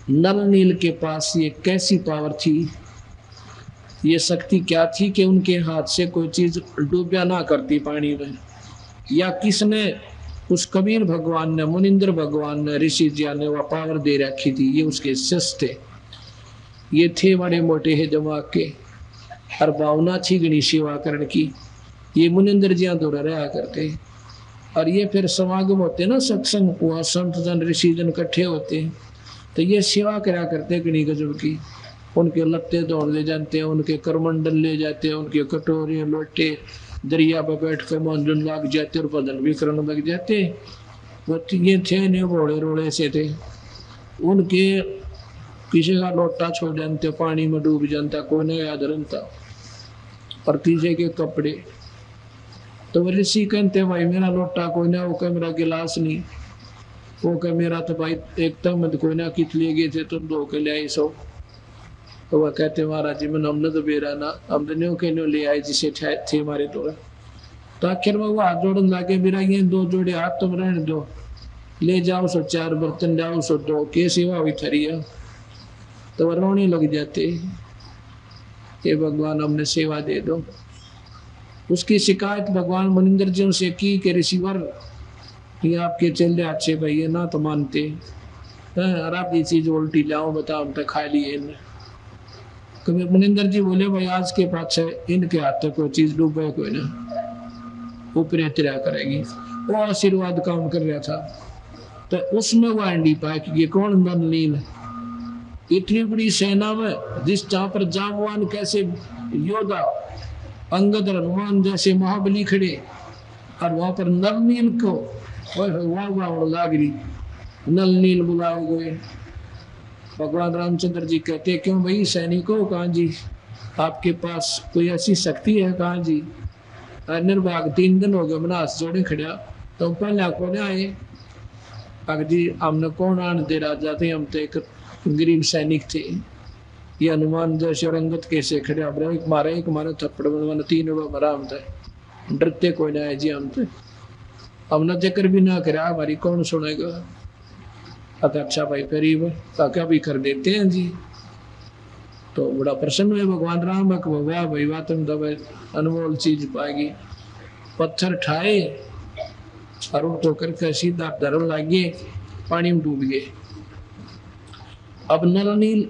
नल नील के पास ये कैसी पावर थी, ये शक्ति क्या थी कि उनके हाथ से कोई चीज डूबया ना करती पानी में। या किसने, उस कबीर भगवान ने, मुनिंद्र भगवान ने, ऋषि जी ने वह पावर दे रखी थी, ये उसके शिष्य थे। ये थे बड़े मोटे है दिमाग के और भावना थी गणी सेवा करने की। ये मुनिंदर जी दूर रहा करते और ये फिर समागम होते ना, सत्संग हुआ, संत जन ऋषि जन इकट्ठे होते हैं तो ये सेवा करा करते गणी गजब की। उनके लत्ते दौड़ ले जाते हैं, उनके करमंडल ले जाते हैं, उनके कटोरे लोटे दरिया पर बैठ कर मांझन लग जाते और बदन भी करने लग जाते। वो ये थे ने बोड़े रोड़े से थे, उनके किसी का लोटा छोड़ जानते पानी में डूब जानता, कोई नहीं याद रहता, और किसी के कपड़े। तो वो ऋषि कहते भाई मेरा लोटा कोई ना, वो कह मेरा गिलास नहीं, वो कह मेरा तो भाई एकदम कोई ना कित ले गए थे तुम दो के ले आई सो। तो वह कहते महाराज जी मैंने हमने तो बेरा ना, हम तो न्यू के न्यू ले आए जिसे थे हमारे तो आखिर में वो हाथ जोड़न लागे, मेरा ये दो जोड़े हाथ तुम रहने दो, ले जाओ सो 4 बर्तन जाओ सो 2 के सेवा हुई थरिया। तो वह रोने लग जाते, ये भगवान हमने सेवा दे दो। उसकी शिकायत भगवान मुनिंदर जी से की कि ऋषिवर ये आपके चेले अच्छे भैया ना तो मानते, और आप ये चीज उल्टी लाओ बताओ, हम तो खा लिए। कभी मुनिंदर जी बोले भाई आज के पाछे इनके हाथ तक कोई चीज डूबे कोई ना, ऊपर तिरा करेगी। वो आशीर्वाद काम कर रहा था तो उसमें वो एंडी पाया कि ये कौन नलनील, इतनी बड़ी सेना में जिस जहां पर जामवान कैसे योद्धा अंगद हनुमान जैसे महाबली खड़े, और वहां पर नलनील को वाह वाह लाग रही, नलनील बुलाओ गए। भगवान रामचंद्र जी कहते क्यों भाई सैनिकों, कहा जी आपके पास कोई ऐसी शक्ति है, कहा जी निर्भाग 3 दिन हो गए मनास जोड़े खड़ा, तो पहले कौन आए, कहा जी हमने कौन आन दे राजा थे, हम तो एक गरीब सैनिक थे, ये हनुमान जैसे रंगत कैसे खड़े, एक मारे थप्पड़ बनवाना 3 मरा, हम तो डरते कोई ना है जी, हम तो हमने जिक्र भी ना करा, हमारी कौन सुनेगा। अच्छा भाई गरीब क्या भी कर देते हैं जी। तो बड़ा प्रसन्न हुए भगवान राम, वाह भाई वाह तुम तो अनमोल चीज पाएगी। पत्थर ठाए और उनको करके सीधा धर्म लागे, पानी में डूब गए। अब नल नील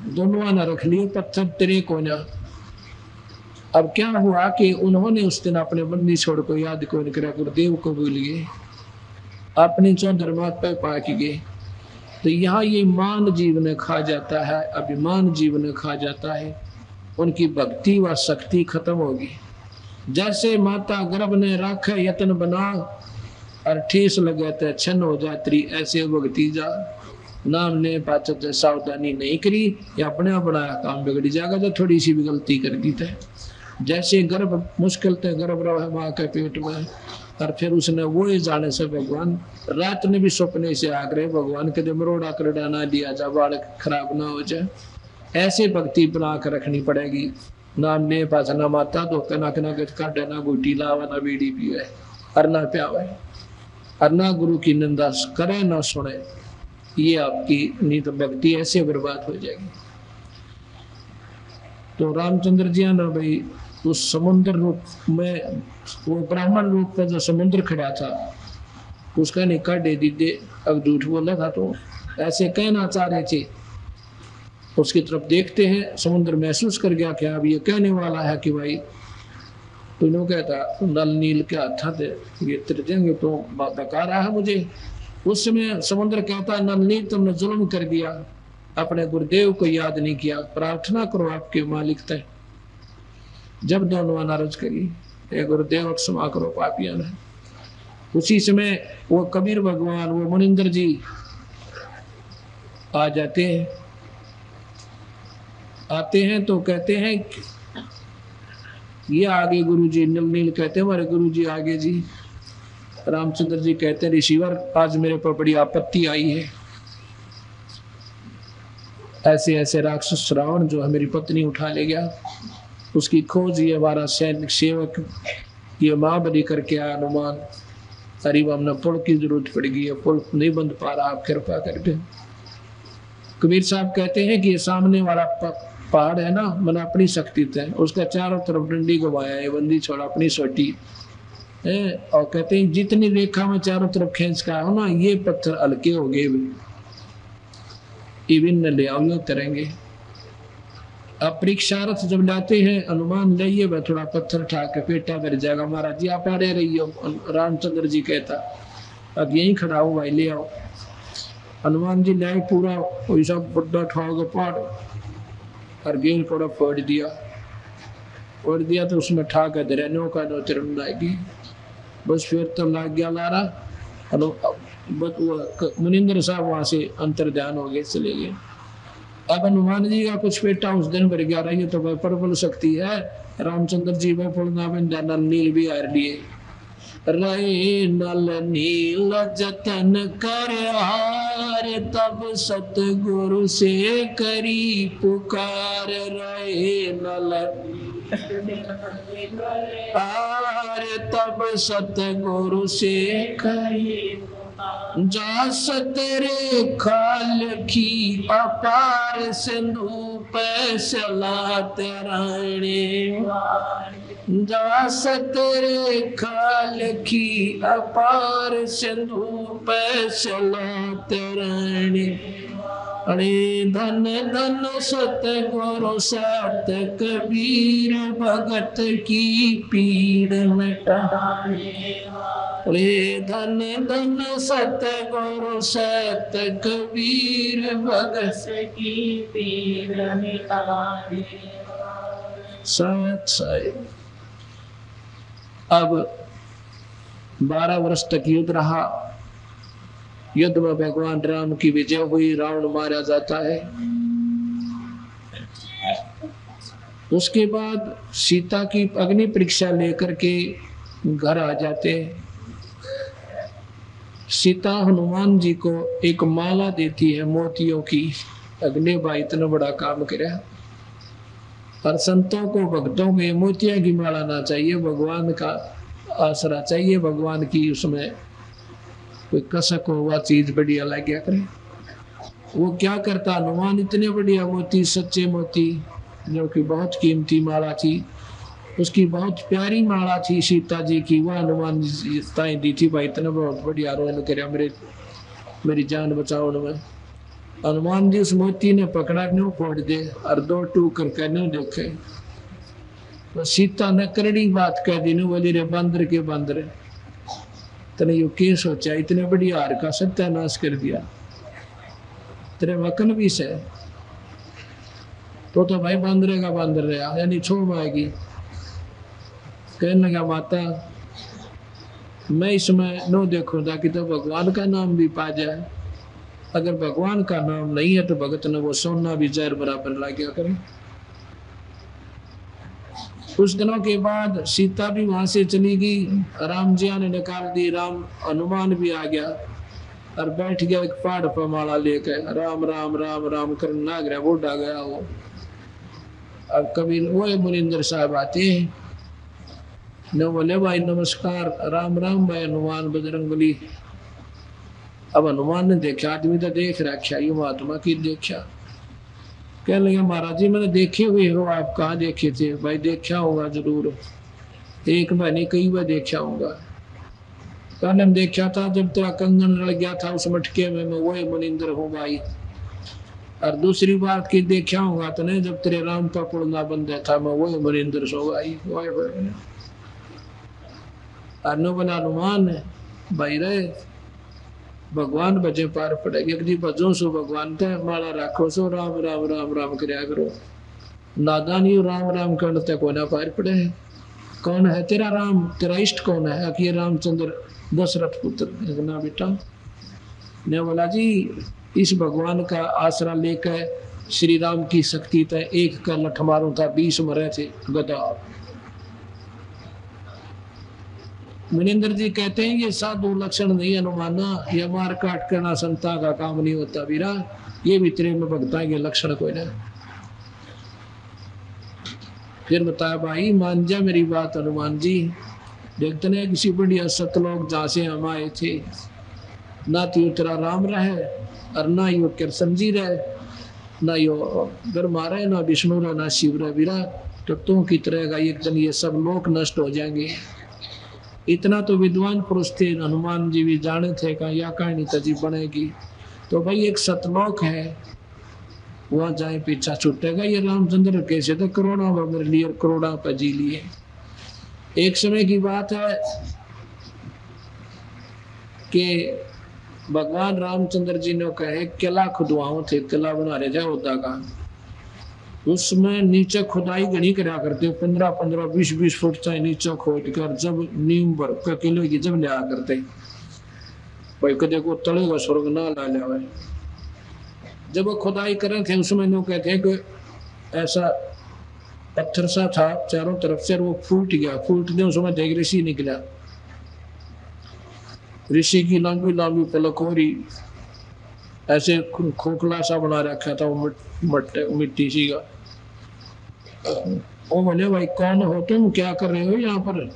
दोनों आना रख लिए, पत्थर तेरे को ना। अब क्या हुआ कि उन्होंने उस दिन अपने बंदी छोड़ को याद को करा, गुरुदेव को भूल गए, अपने चौधर्मात पे पाक गए। तो यहाँ ये मान जीवन खा जाता है, अभिमान जीवन खा जाता है, उनकी भक्ति व शक्ति खत्म होगी। जैसे माता गर्भ ने राखे यत्न बना, और ठेस लगे तो छन हो जात्री, ऐसे भक्ति जा नाम ने पाचक सावधानी नहीं करी, या अपने बनाया काम बिगड़ी जाएगा, तो थोड़ी सी भी गलती कर दी थे। जैसे गर्भ मुश्किल थे गर्भ रहा माँ के पेट में, और फिर उसने वो ही जाने से भगवान रात ने भी सपने से आग्रह भगवान के मरोड़ा कर डाना दिया जा, बालक खराब ना हो जाए। ऐसे भक्ति बना कर रखनी पड़ेगी। नाम ने पासना माता तो कना काटे ना गुटी लावा ना बीड़ी पीवे और ना प्यावे और ना गुरु की निंदा करे ना सुने, ये आपकी नहीं तो भक्ति ऐसे बर्बाद हो जाएगी। तो रामचंद्र जी ना भाई उस समुद्र रूप में, वो ब्राह्मण रूप में जो समुद्र खड़ा था उसका निकाह दे दीजिए। अब झूठ बोला था तो ऐसे कहना चाह रहे थे, उसकी तरफ देखते हैं, समुद्र महसूस कर गया क्या अब ये कहने वाला है कि भाई तो नो कहता नल नील के हाथ थे ये त्रिजंग तो बका रहा है मुझे। उस समय समुद्र कहता नल नील तुमने जुल्म कर दिया, अपने गुरुदेव को याद नहीं किया, प्रार्थना करो आपके मालिक तय। जब दोनों नाराज करी गुरुदेव क्षमा करो पापियां ने, उसी समय वो कबीर भगवान वो मुनिंदर जी आ जाते हैं। आते हैं तो कहते हैं ये आगे गुरु जी, नील कहते हैं हमारे गुरु जी आगे जी। रामचंद्र जी कहते हैं ऋषिवर आज मेरे पर बड़ी आपत्ति आई है, ऐसे ऐसे राक्षस रावण जो है मेरी पत्नी उठा ले गया, उसकी खोज ये हमारा सैनिक सेवक ये महाबली करके आया हनुमान, करीब हमने पुल की जरूरत पड़ गई है, पुल नहीं बंद पा रहा, आप कृपा करके। कबीर साहब कहते हैं कि ये सामने वाला पहाड़ है ना, मैंने अपनी शक्ति थे उसका चारों तरफ डंडी घुमाया है, बंदी छोड़ा अपनी सोटी है, और कहते हैं जितनी रेखा में चारों तरफ खींच का हो ना, ये पत्थर हल्के हो गए, इविन न ले आओ तरेंगे। अब परीक्षार्थ जब लाते हैं हनुमान लाइए, वह थोड़ा पत्थर उठा के पेटा भर जाएगा। महाराज जी आप आ रही हो। रामचंद्र जी कहता अब यहीं खड़ा हो भाई, ले आओ। हनुमान जी लाए पूरा वैसा बड़ा ठाओगे पहाड़ और गेंद थोड़ा फोड़ दिया तो उसमें ठा कर दे रहे का नो तिरन लाएगी। बस फिर तो लग गया लारा। मुनिंद्र साहब वहां से अंतर ध्यान हो गए, चले गए। अब हनुमान जी का कुछ बेटा उस दिन भर गया रही तो वह प्रबल शक्ति है। रामचंद्र जी वह पुलना में नल नील भी हार लिए। रहे नल नील जतन कर हार, तब सतगुरु से करी पुकार। रहे नल हार, तब सतगुरु से करी जा सतरे खाल की अपार सिंधु पे सलात राणे। जा सतरे खाल की अपार सिंधु पे सलात राणे। अरे धन धन सतगुरु सत कबीर, भगत की पीड़ मिटाए। अरे धन धन सतगुरु सत कबीर, भगत की पीड़ मिटाए। साहब अब 12 वर्ष तक युद्ध रहा। युद्ध में भगवान राम की विजय हुई, रावण मारा जाता है। उसके बाद सीता की अग्नि परीक्षा लेकर के घर आ जाते हैं। सीता हनुमान जी को एक माला देती है मोतियों की। अगले भाई इतना बड़ा काम करे। और संतों को भक्तों को मोतिया की माला ना चाहिए, भगवान का आसरा चाहिए। भगवान की उसमें कोई कसक हो वह चीज बढ़िया लग गया करे। वो क्या करता, हनुमान इतने बढ़िया मोती, सच्चे मोती जो कि बहुत कीमती माला थी, उसकी बहुत प्यारी माला थी सीता जी की, वह हनुमान जी ताई दी थी। भाई इतना बहुत बढ़िया रोन करे, मेरी जान बचाओ में। हनुमान जी उस मोती ने पकड़ा, न्यू फोड़ दे और 2 टूक करके न्यू देखे। तो सीता ने करड़ी बात कह दी, न्यू बोली रे बंदर के बंदर, तने यो के सोचा, इतने बड़ी हार का सत्यानाश कर दिया, तेरे वकन भी से तो भाई बंदरे का बंदर रहा, यानी छोड़ आएगी। कहने लगा माता मैं इसमें नो देखूं ताकि तो भगवान का नाम भी पा जाए। अगर भगवान का नाम नहीं है तो भगत ने वो सोना भी जहर बराबर ला गया करे। कुछ दिनों के बाद सीता भी वहां से चली गई, राम जी ने निकाल दी। राम हनुमान भी आ गया और बैठ गया एक पहाड़ पर माला लेकर, राम राम राम राम करने लग रहा। वो डा गया वो। अब कभी वो मुनिंद्र साहब आते हैं, न बोले भाई नमस्कार, राम राम भाई हनुमान बजरंगबली। अब हनुमान ने देखा, आदमी तो देख रखा, ये महात्मा की देखा। कह लगे महाराज जी मैंने देखे हुए हो, आप कहाँ देखे थे? भाई देखा होगा जरूर, एक बार नहीं कई बार देखा होगा। पहले हम देखा था जब तेरा कंगन रल गया था उस मटके में, मैं वही मुनिंद्र हूँ भाई। और दूसरी बात की देखा होगा तो नहीं, जब तेरे राम का पुड़ना बंद था, मैं वही मुनिंद्र सो भाई। बना हनुमान भाई रहे भगवान बजे पार पड़ेगी। यदि भजो सो भगवान ते माला राखो सो राम राम राम राम करया करो। नादानी राम राम करने तक को ना पार पड़े। कौन है तेरा राम, तेरा इष्ट कौन है? कि रामचंद्र दशरथ पुत्र ना बेटा। ने बोला जी इस भगवान का आसरा लेकर श्री राम की शक्ति तय एक का लठ मारू था, 20 मरे थे गदा। मुनिंद्र जी कहते हैं ये साधु लक्षण नहीं हनुमाना, ये मार काट करना संता का काम नहीं होता वीरा, ये भी तेरे में भगता के लक्षण कोई ना। फिर बताया भाई मान जा मेरी बात हनुमान जी, देखते हैं किसी बढ़िया सतलोक जहाँ से हम आए थे, ना तो तेरा राम रहे और ना यो कृष्ण जी रहे, ना यो ब्रह्मा रहे, ना विष्णु रहे, ना शिव रहे वीरा। तो तुम की तरह का एक दिन ये सब लोक नष्ट हो जाएंगे। इतना तो विद्वान पुरुष थे, हनुमान जी भी जाने थे का यह कहानी तजी बनेगी। तो भाई एक सतलोक है, वहां जाए पीछा छूटेगा। ये रामचंद्र कैसे थे, करोड़ा मेरे लिए, करोड़ा पे जी लिए। एक समय की बात है कि भगवान रामचंद्र जी ने कहे किला खुदवाओ थे, किला बना रहे थे अयोध्या का। उसमें नीचे खुदाई घनी करा करते, 15-15, 20-20 फुट चाहे नीचे खोद कर जब नीम भर के किले की जब लिया करते, भाई कदे को तले का स्वर्ग ना ला लिया। जब वो खुदाई कर रहे थे उसमें लोग कहते हैं कि ऐसा पत्थर सा था चारों तरफ से, वो फूट गया। फूटने उसमें देख ऋषि निकला। ऋषि की लंबी लंबी पलक हो रही, ऐसे खोखला सा बना रखा था वो मिट्टी सी का। वो बोले भाई कौन हो तुम, क्या कर रहे हो यहाँ पर?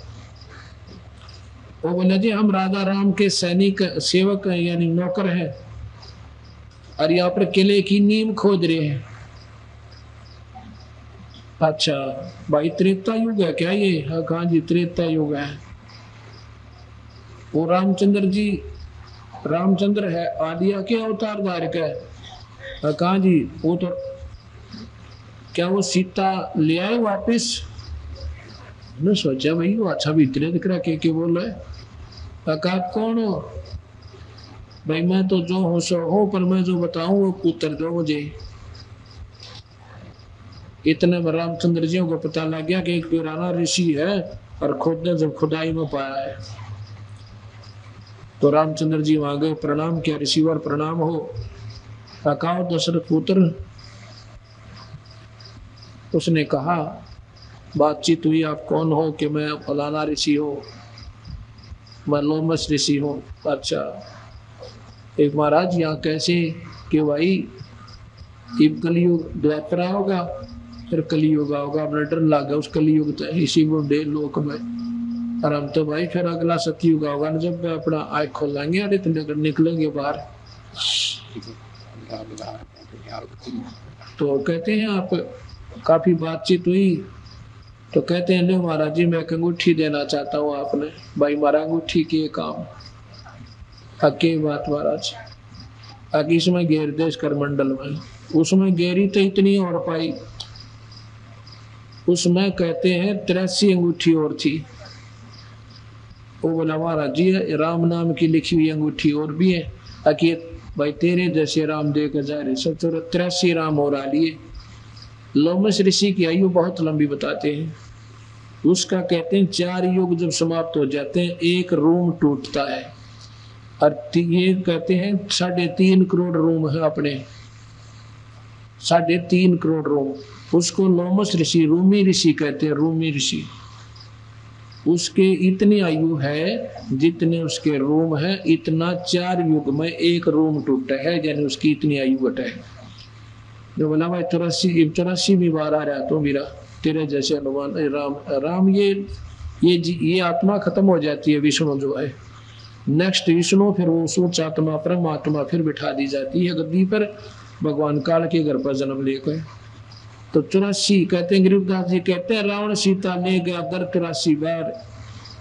वो बोले जी हम राजा राम के सैनिक सेवक हैं, यानी नौकर हैं, और यहाँ पर किले की नींव खोद रहे हैं। अच्छा भाई त्रेता युग है क्या ये? हाँ कहा जी त्रेता युग है। वो रामचंद्र है आदिया के अवतार धारक है। कहा जी वो तो क्या वो सीता ले आए वापिस? ने सोचा भाई वो अच्छा भी इतने दिख रहा के बोल रहे। कहा कौन हो? भाई मैं तो जो हो सो हो, पर मैं जो बताऊं वो उत्तर दो मुझे। इतने में रामचंद्र जी को पता लग गया कि एक पुराना ऋषि है और खुद ने जब खुदाई में पाया है। तो रामचंद्र जी वहां गए, प्रणाम किया, ऋषिवर प्रणाम हो। कहा दशरथ पुत्र, उसने कहा बातचीत हुई, आप कौन हो? कि मैं फलाना ऋषि हो, मैं लोमस ऋषि हूँ। अच्छा एक महाराज यहाँ कैसे? कि भाई इब कलयुग द्वापरा होगा, फिर कलयुग होगा, अपना डर लग गया उस कलयुग तो इसी बुढ़े लोक में। और हम तो भाई फिर अगला सतयुग होगा ना, जब अपना आँख खोलेंगे अरे तो निकलेंगे बाहर। तो कहते हैं आप काफी बातचीत हुई, तो कहते हैं लो महाराज जी मैं अंगूठी देना चाहता हूँ आपने। भाई मारा अंगूठी के काम हके बात महाराज। आगे इसमें घेर देश कर मंडल में, उसमें घेरी तो इतनी और पाई, उसमें कहते हैं 83 अंगूठी और थी। वो बोला महाराज जी राम नाम की लिखी हुई अंगूठी और भी है। ताकि भाई तेरे जैसे राम देकर जा रहे, सब 83 राम और आ लिए। लोमस ऋषि की आयु बहुत लंबी बताते हैं। उसका कहते हैं 4 युग जब समाप्त हो जाते हैं एक रूम टूटता है। और ये कहते हैं 3.5 करोड़ रूम है अपने, 3.5 करोड़ रूम। उसको लोमस ऋषि रूमी ऋषि कहते हैं, रूमी ऋषि। उसके इतनी आयु है जितने उसके रूम है, इतना 4 युग में एक रूम टूटा है, यानी उसकी इतनी आयु घटा है। जो बोला भाई 84 भी बार आ रहा तो मेरा तेरे जैसे अनुमान राम ये आत्मा खत्म हो जाती है, विष्णु जो है नेक्स्ट विष्णु, फिर वो सूच आत्मा परमात्मा फिर बिठा दी जाती है गद्दी पर, भगवान काल के घर पर जन्म लेकर। तो 84 कहते हैं, गरीबदास जी कहते हैं रावण सीता ले गया दर 83 बार।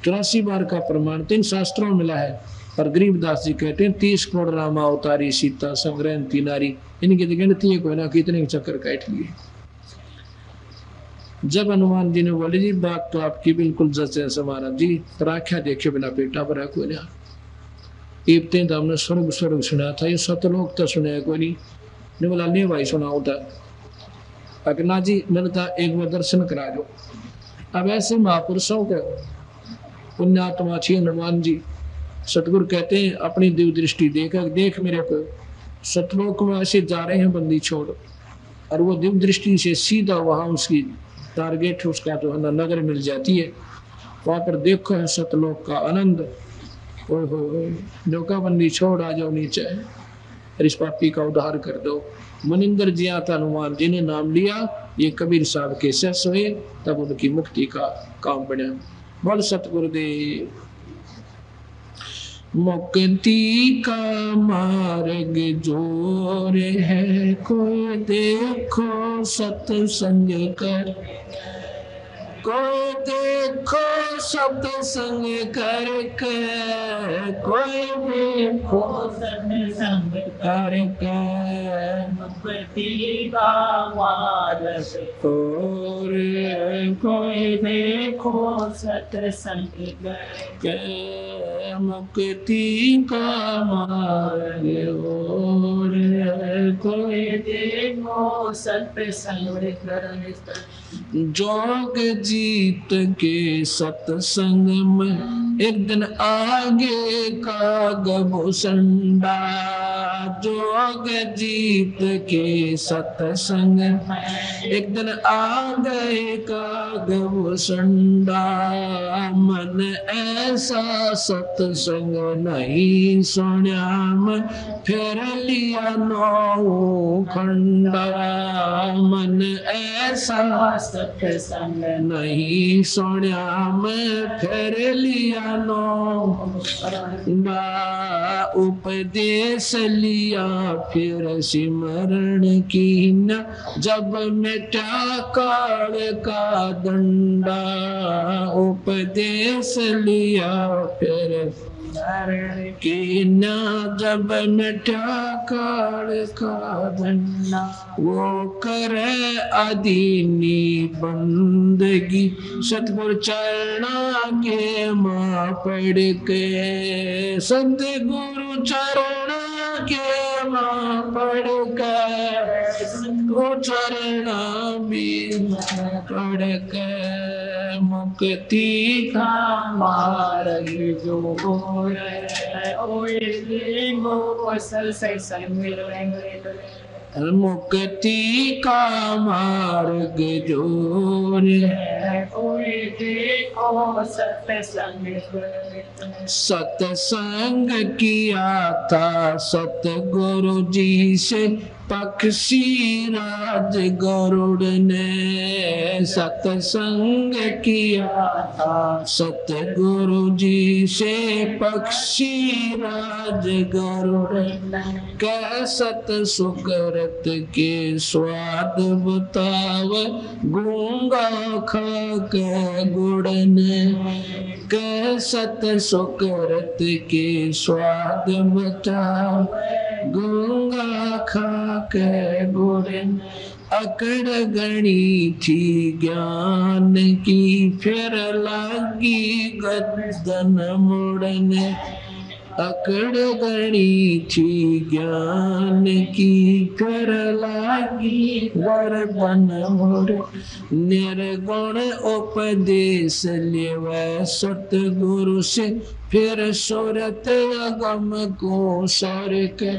83 बार का प्रमाण 3 शास्त्रों में मिला है। और गरीबदास जी कहते हैं 30 करोड़ रामा अवतारी सीता संग्रह 3 नारी, इनकी गिनती है कोई ना कितने चक्कर काट लिए। जब हनुमान जी ने बोले जी बात तो आपकी बिल्कुल जैसे समारा जी, राख्या देखे बिना पेटा भरा कोई ना। इबते तो हमने स्वर्ग सुना था, ये सतलोक तो सुने कोई नहीं। बोला नहीं भाई सुनाओ था। अगना जी मैंने कहा एक बार दर्शन करा दो। अब ऐसे महापुरुषों के पुण्यात्मा थी हनुमान जी। सतगुरु कहते हैं अपनी दिव्य दृष्टि देख मेरे को सतलोक में ऐसे जा रहे हैं बंदी छोड़, और वो दिव्य दृष्टि से सीधा वहां उसकी टारगेट उसका जो है नगर मिल जाती है। वहां पर देखो है सतलोक का आनंद। नौका बंदी छोड़ आ जाओ नीचे, इस पापी का उद्धार कर दो। मनिंदर जी आता हनुमान जी ने नाम लिया, ये कबीर साहब के शिष्य हुए, तब उनकी मुक्ति का काम बना। बोल सतगुरुदेव। मुक्ति का मार्ग जोर है, कोई देखो सत्संग कर, कोई देखो सत्संग करके कोई देखो सत्संग करके मुक्ति का मार्ग और कोई देखो सत्संग करके मुक्ति का मार्ग और कोई देखो सत्संग करके जोग जीत के सत्संग में एक दिन आगे का गभूषंडा जोग जीत के सत्संग में एक दिन आगे का गभूषंडा मन ऐसा सत्संग नहीं सुना मन फिर लिया नौ खंडा मन ऐसा सत्संग नहीं सुना मैं फिर लिया नो उपदेश लिया फिर सिमरण की न जब मिटा काल का दंडा उपदेश लिया फिर कि न जब मिटा काल का दंडा वो करे आदीनी बंदगी सतगुरु चरणा के मां पढ़ के सतगुरु चरणा के मां पढ़ के सतगुरु चरणा भी पढ़ के मुक्ति का मार्ग जो मुक्ति का मार्ग जोर सत्संग किया था सतगुरु जी से पक्षी राज गरुड़ ने सत्संग किया था सतगुरु जी से पक्षी राज गरुड़ कह सत सुकृत के स्वाद बताव गूंगा खा के गुड़ ने कह सत सुकृत के स्वाद बताव गूंगा खा के गुड़ अकड़ गणी थी ज्ञान की फिर लागी गर्दन मुड़ने अकड़ गणी थी ज्ञान की फिर लागी गर्दन मुड़ निर्गुण उपदेश लेवे सतगुरु से फिर सुरत अगम को सर के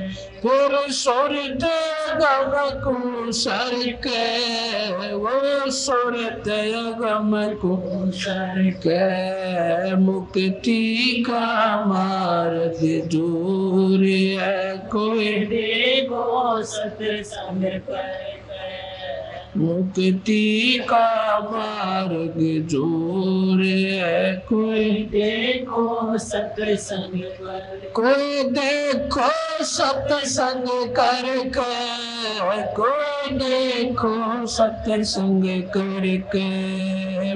फिर सुरत अगम को सर के वो सुरत अगम को सर के मुक्ति का मार्ग दूर है कोई देखो सत्संग मुक्ति का मार्ग जोर है कोई देखो सत्संग कोई देखो सत्संग करके कोई देखो सत्संग करके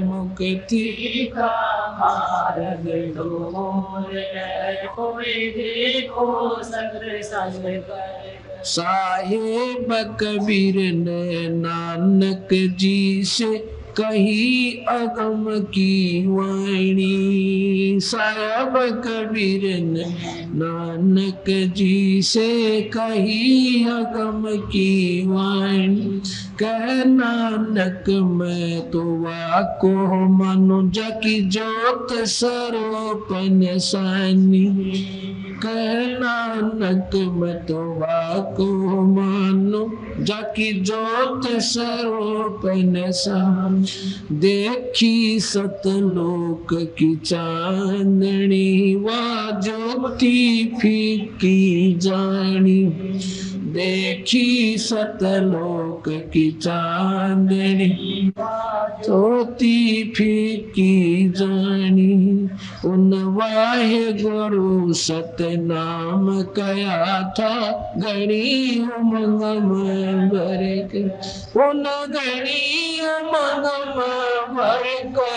मुक्ति का मार्ग जोर है कोई देखो सत्संग करके साहिब कबीर ने नानक जी से कही अगम की वाणी साहिब कबीर ने नानक जी से कही अगम की वाणी कह नानक मैं तो वाको मनु जकी जोत स्वरूप निशानी कह नानक मैं तो वाको मानो जाकी जोत स्वरूप निशान देखी सतलोक की चांदनी वा ज्योति फीकी जानी देखी सतलोक की चांदनी ज्योति फीकी जानी उन वाहे गुरु सतनाम कया था गणी उमंग में भर के उन गणी उमंग भर के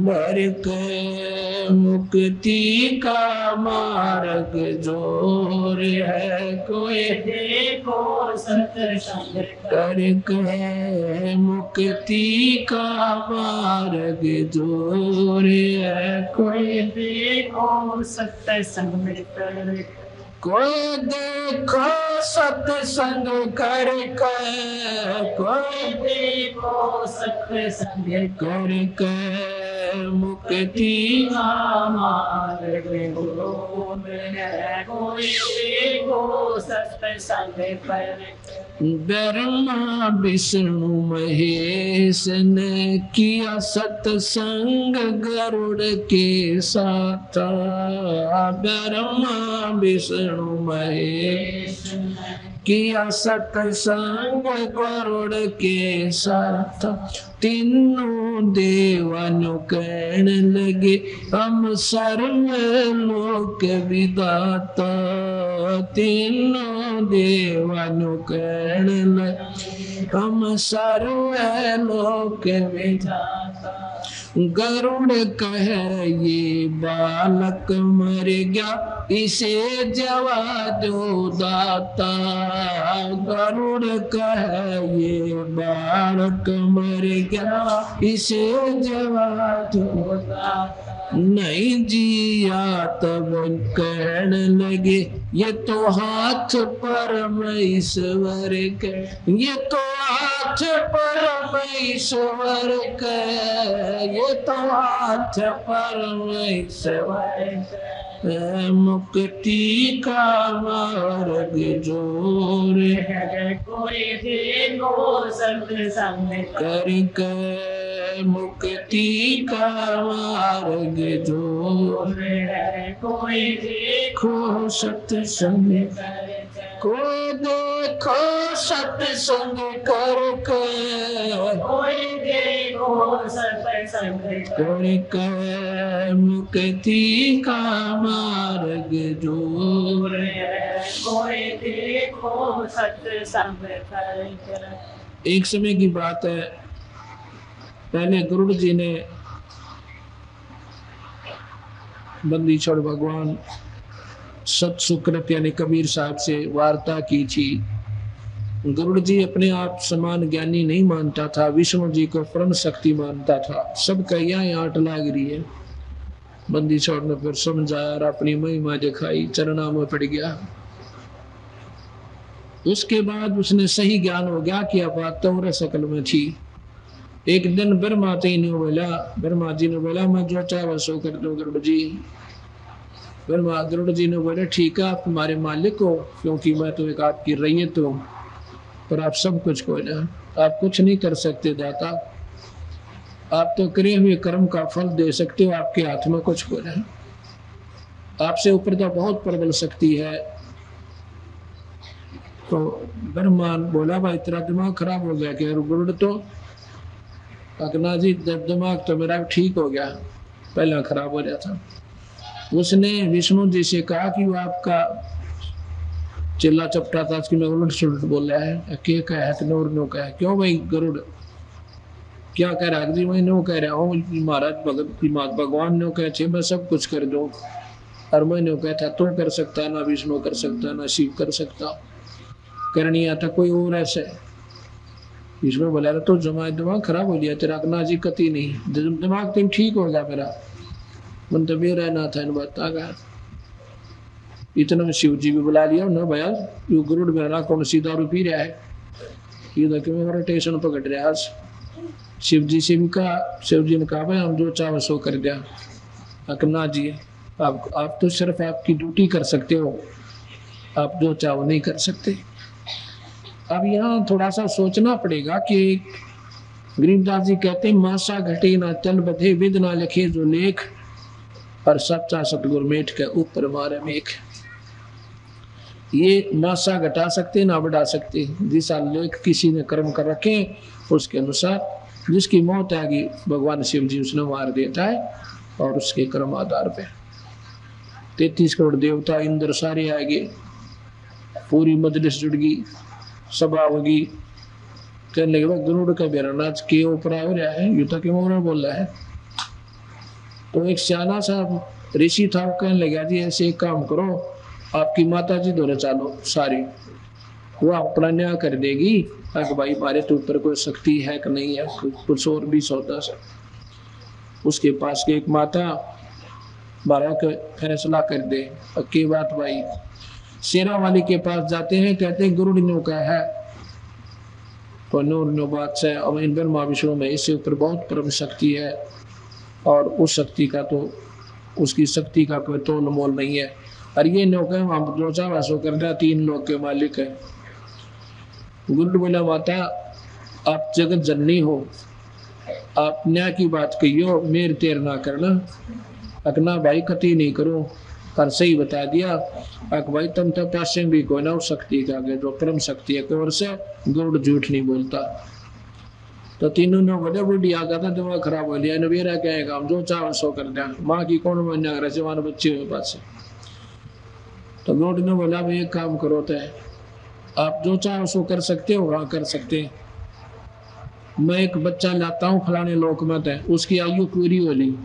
भर के मुक्ति का मार्ग जोर है कोई देखो सत्संग करके मुक्ति का मार्ग जोर है कोई देखो सत्संग करके कोई देखो सत्संग करके कोई देखो सत्संग करके मुक्ति का मार्ग जोर है कोई देखो सत्संग करके ब्रह्मा विष्णु महेश ने किया सत्संग गरुड़ के साथ ब्रह्मा विष्णु महेश किया सत्संग गरुड़ के साथ तीनों देवानु कहने लगे हम सर्वलोक विधाता तीनों देवानु कहने लगे हम सर्वलोक विधाता गरुड़ कहे ये बालक मर गया इसे जवा दो दाता गरुड़ कहे ये बालक मर गया इसे जवा दो दाता नहीं जिया तब कहने लगे ये तो हाथ परमेश्वर के ये तो हाथ परमेश्वर के ये तो हाथ परमेश्वर मुक्ति का मार्ग जोर है कोई देखो सत्संग करके मुक्ति का मार्ग जोर है कोई देखो सत्संग कोई देखो सत्संग करके कोई देखो सत्संग करके मुक्ति का मार्ग जोर है कोई देखो सत्संग करके। एक समय की बात है, पहले गरुड़ जी ने बंदी छोड़ भगवान सत सुकृत यानी कबीर साहब से वार्ता की थी। गरुड़ जी अपने आप समान ज्ञानी नहीं मानता था, विष्णु जी को परम शक्ति मानता था। सब कहिया आट लाग रही है। बंदी छोड़ ने फिर समझाया और अपनी महिमा दिखाई, चरणा में पड़ गया। उसके बाद उसने सही ज्ञान हो गया कि अब बात तो शकल में थी। एक दिन ब्रह्मा जी ने बोला मैं जो चाहे सो कर दो गरुड़ जी। गरुड़ जी ने बोले ठीक है आप हमारे मालिक हो, क्योंकि मैं तो एक आपकी रैयत हूँ, पर आप सब कुछ को ना आप कुछ नहीं कर सकते दाता। आप तो करे हुए कर्म का फल दे सकते हो, आपके हाथ में कुछ को ना। आपसे ऊपर तो बहुत प्रबल शक्ति है। तो ब्रह्मा बोला भाई तेरा दिमाग खराब हो गया क्या? गरुड़ तो अगना जी दिमाग तो मेरा ठीक हो गया, पहला खराब हो गया था। उसने विष्णु जी से कहा कि वो आपका चिल्ला चपटा था कि मैं उलट सुलट बोल रहा है, के कह है नो कह है। क्यों भाई गरुड़ क्या कह रहा है जी? मैं नो कह रहा हूँ महाराज भगवान ने कहे मैं सब कुछ कर दूं, और मैंने कहता तो कर सकता ना विष्णु कर सकता ना शिव कर सकता, करनी आता कोई और ऐसे। विष्णु बोला तो दिमाग खराब हो गया तेरा। अगना जी कति नहीं, दिमाग तुम ठीक हो गया मेरा, मन तो भी रहना था इन बात आगा। इतना में शिव जी भी बुला लिया ना भैया, ये गरुड़ मेरा कौन सी दारू पी रहा है, ये देखो मेरा टेंशन पकड़ रहा है। शिव जी से भी कहा, शिव जी ने कहा भाई हम जो चाहो सो कर दिया। अकना जी आप तो सिर्फ आपकी ड्यूटी कर सकते हो, आप जो चाहो नहीं कर सकते। अब यहाँ थोड़ा सा सोचना पड़ेगा कि गरीबदास जी कहते हैं मासा घटे ना चल बधे विद ना लिखे जो लेख, और सच्चा सतगुरु मेट के ऊपर मारे मेघ। ये मासा घटा सकते ना बढ़ा सकते, जिस लेख किसी ने कर्म कर रखे उसके अनुसार जिसकी मौत आएगी भगवान शिव जी उसने मार देता है, और उसके कर्म आधार पे 33 करोड़ देवता इंद्र सारे आएंगे, पूरी मजलिस जुड़गी, सभा होगी, कहने लगे गरुड़ का बेरनाज के ऊपर हो रहा है, युद्ध के मोहर बोल रहा है। तो एक सियाना सा ऋषि था, वो कहने लगा जी ऐसे एक काम करो, आपकी माता जी दोनों चालो सारी, वो अपना न्याय कर देगी। भाई हमारे तो ऊपर कोई शक्ति है कि नहीं है, कुछ और भी सौदा से। उसके पास की एक माता बारह का फैसला कर दे। पक्की बात भाई। शेरा वाली के पास जाते हैं, कहते हैं गुरु ने कहा है तो नूर बात से अब इन ब्रह्मा विष्णु में इससे ऊपर बहुत परम शक्ति है, और उस शक्ति का तो उसकी शक्ति का कोई तोल मोल नहीं है। और ये नौका हम जो चाहे वैसो करना, 3 लोग के मालिक है। गुरु बोला माता आप जगत जननी हो, आप न्याय की बात कहियो, मेर तेर ना करना। अकना भाई कति नहीं करो, पर सही बता दिया। अक भाई तुम तो पासे भी कोई ना उस शक्ति का आगे जो परम शक्ति है, कोर से गुरु झूठ नहीं बोलता। तो तीनों ने बड़े बुढ़ी आ गया था, दिमाग खराब हो लिया। नबीरा क्या है काम, जो चाहे सो कर दिया, माँ की कौन मान्या करे, जवान बच्चे हुए पास। तो गुरु ने बोला भाई एक काम करो, तो आप जो चाहे सो कर सकते हो, वहाँ कर सकते हैं। मैं एक बच्चा लाता हूँ फलाने लोक में, है उसकी आयु पूरी हो ली,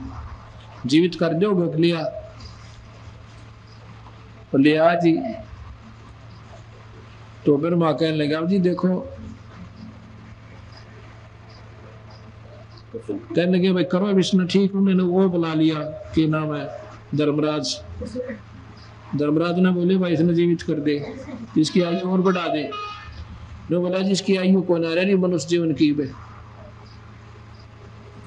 जीवित कर दो। लिया तो लिया जी। तो फिर माँ कहने लगा जी देखो, कहने लगे भाई करो विष्णु ठीक। उन्होंने वो बुला लिया, कि नाम है धर्मराज। धर्मराज ने बोले भाई इसने जीवित कर दे, इसकी आयु और बढ़ा दे। ने बोला जिसकी आयु को ना रही मनुष्य जीवन की बे,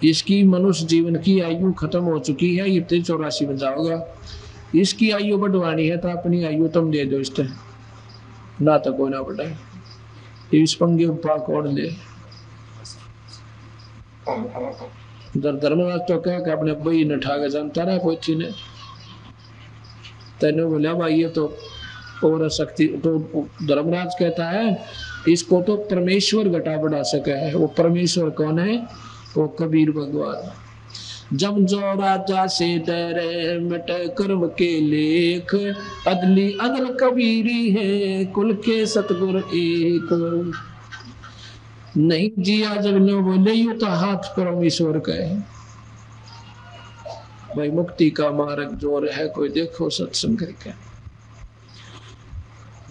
इसकी मनुष्य जीवन की आयु खत्म हो चुकी है, ये 84 में जाओगा। इसकी आयु बढ़वानी है तो अपनी आयु तुम दे दो, इस तरह ना तो कोई ना बढ़ाए। इस पंगे कौन ले। धर्मराज तो कह के अपने भाई ने ठा के जानता रहा कोई थी ने। तेने बोला भाई ये तो और शक्ति। तो धर्मराज कहता है इसको तो परमेश्वर घटा बढ़ा सका है। वो परमेश्वर कौन है? वो कबीर भगवान। जब जो राजा से डरे मिटे कर्म के लेख, अदली अदल कबीरी है कुल के सतगुर एक। नहीं जिया जब लोग बोले यू तो हाथ परमेश्वर का है। भाई मुक्ति का मार्ग जोर है, कोई देखो सत्संग करके।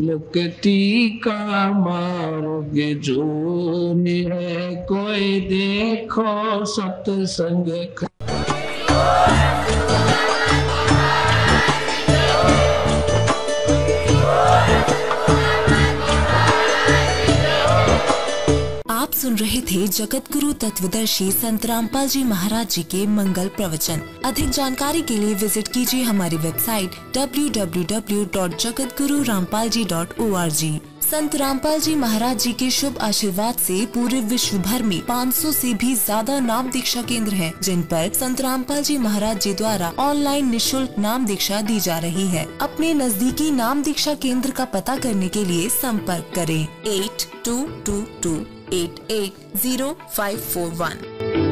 मुक्ति का मार्ग जोर है, कोई देखो सत्संग कर। आप सुन रहे थे जगत गुरु तत्वदर्शी संत रामपाल जी महाराज जी के मंगल प्रवचन। अधिक जानकारी के लिए विजिट कीजिए हमारी वेबसाइट www.jagatgururampalji.org। संत रामपाल जी महाराज जी के शुभ आशीर्वाद से पूरे विश्व भर में 500 से भी ज्यादा नाम दीक्षा केंद्र हैं, जिन पर संत रामपाल जी महाराज जी द्वारा ऑनलाइन निशुल्क नाम दीक्षा दी जा रही है। अपने नजदीकी नाम दीक्षा केंद्र का पता करने के लिए संपर्क करें 8222880541।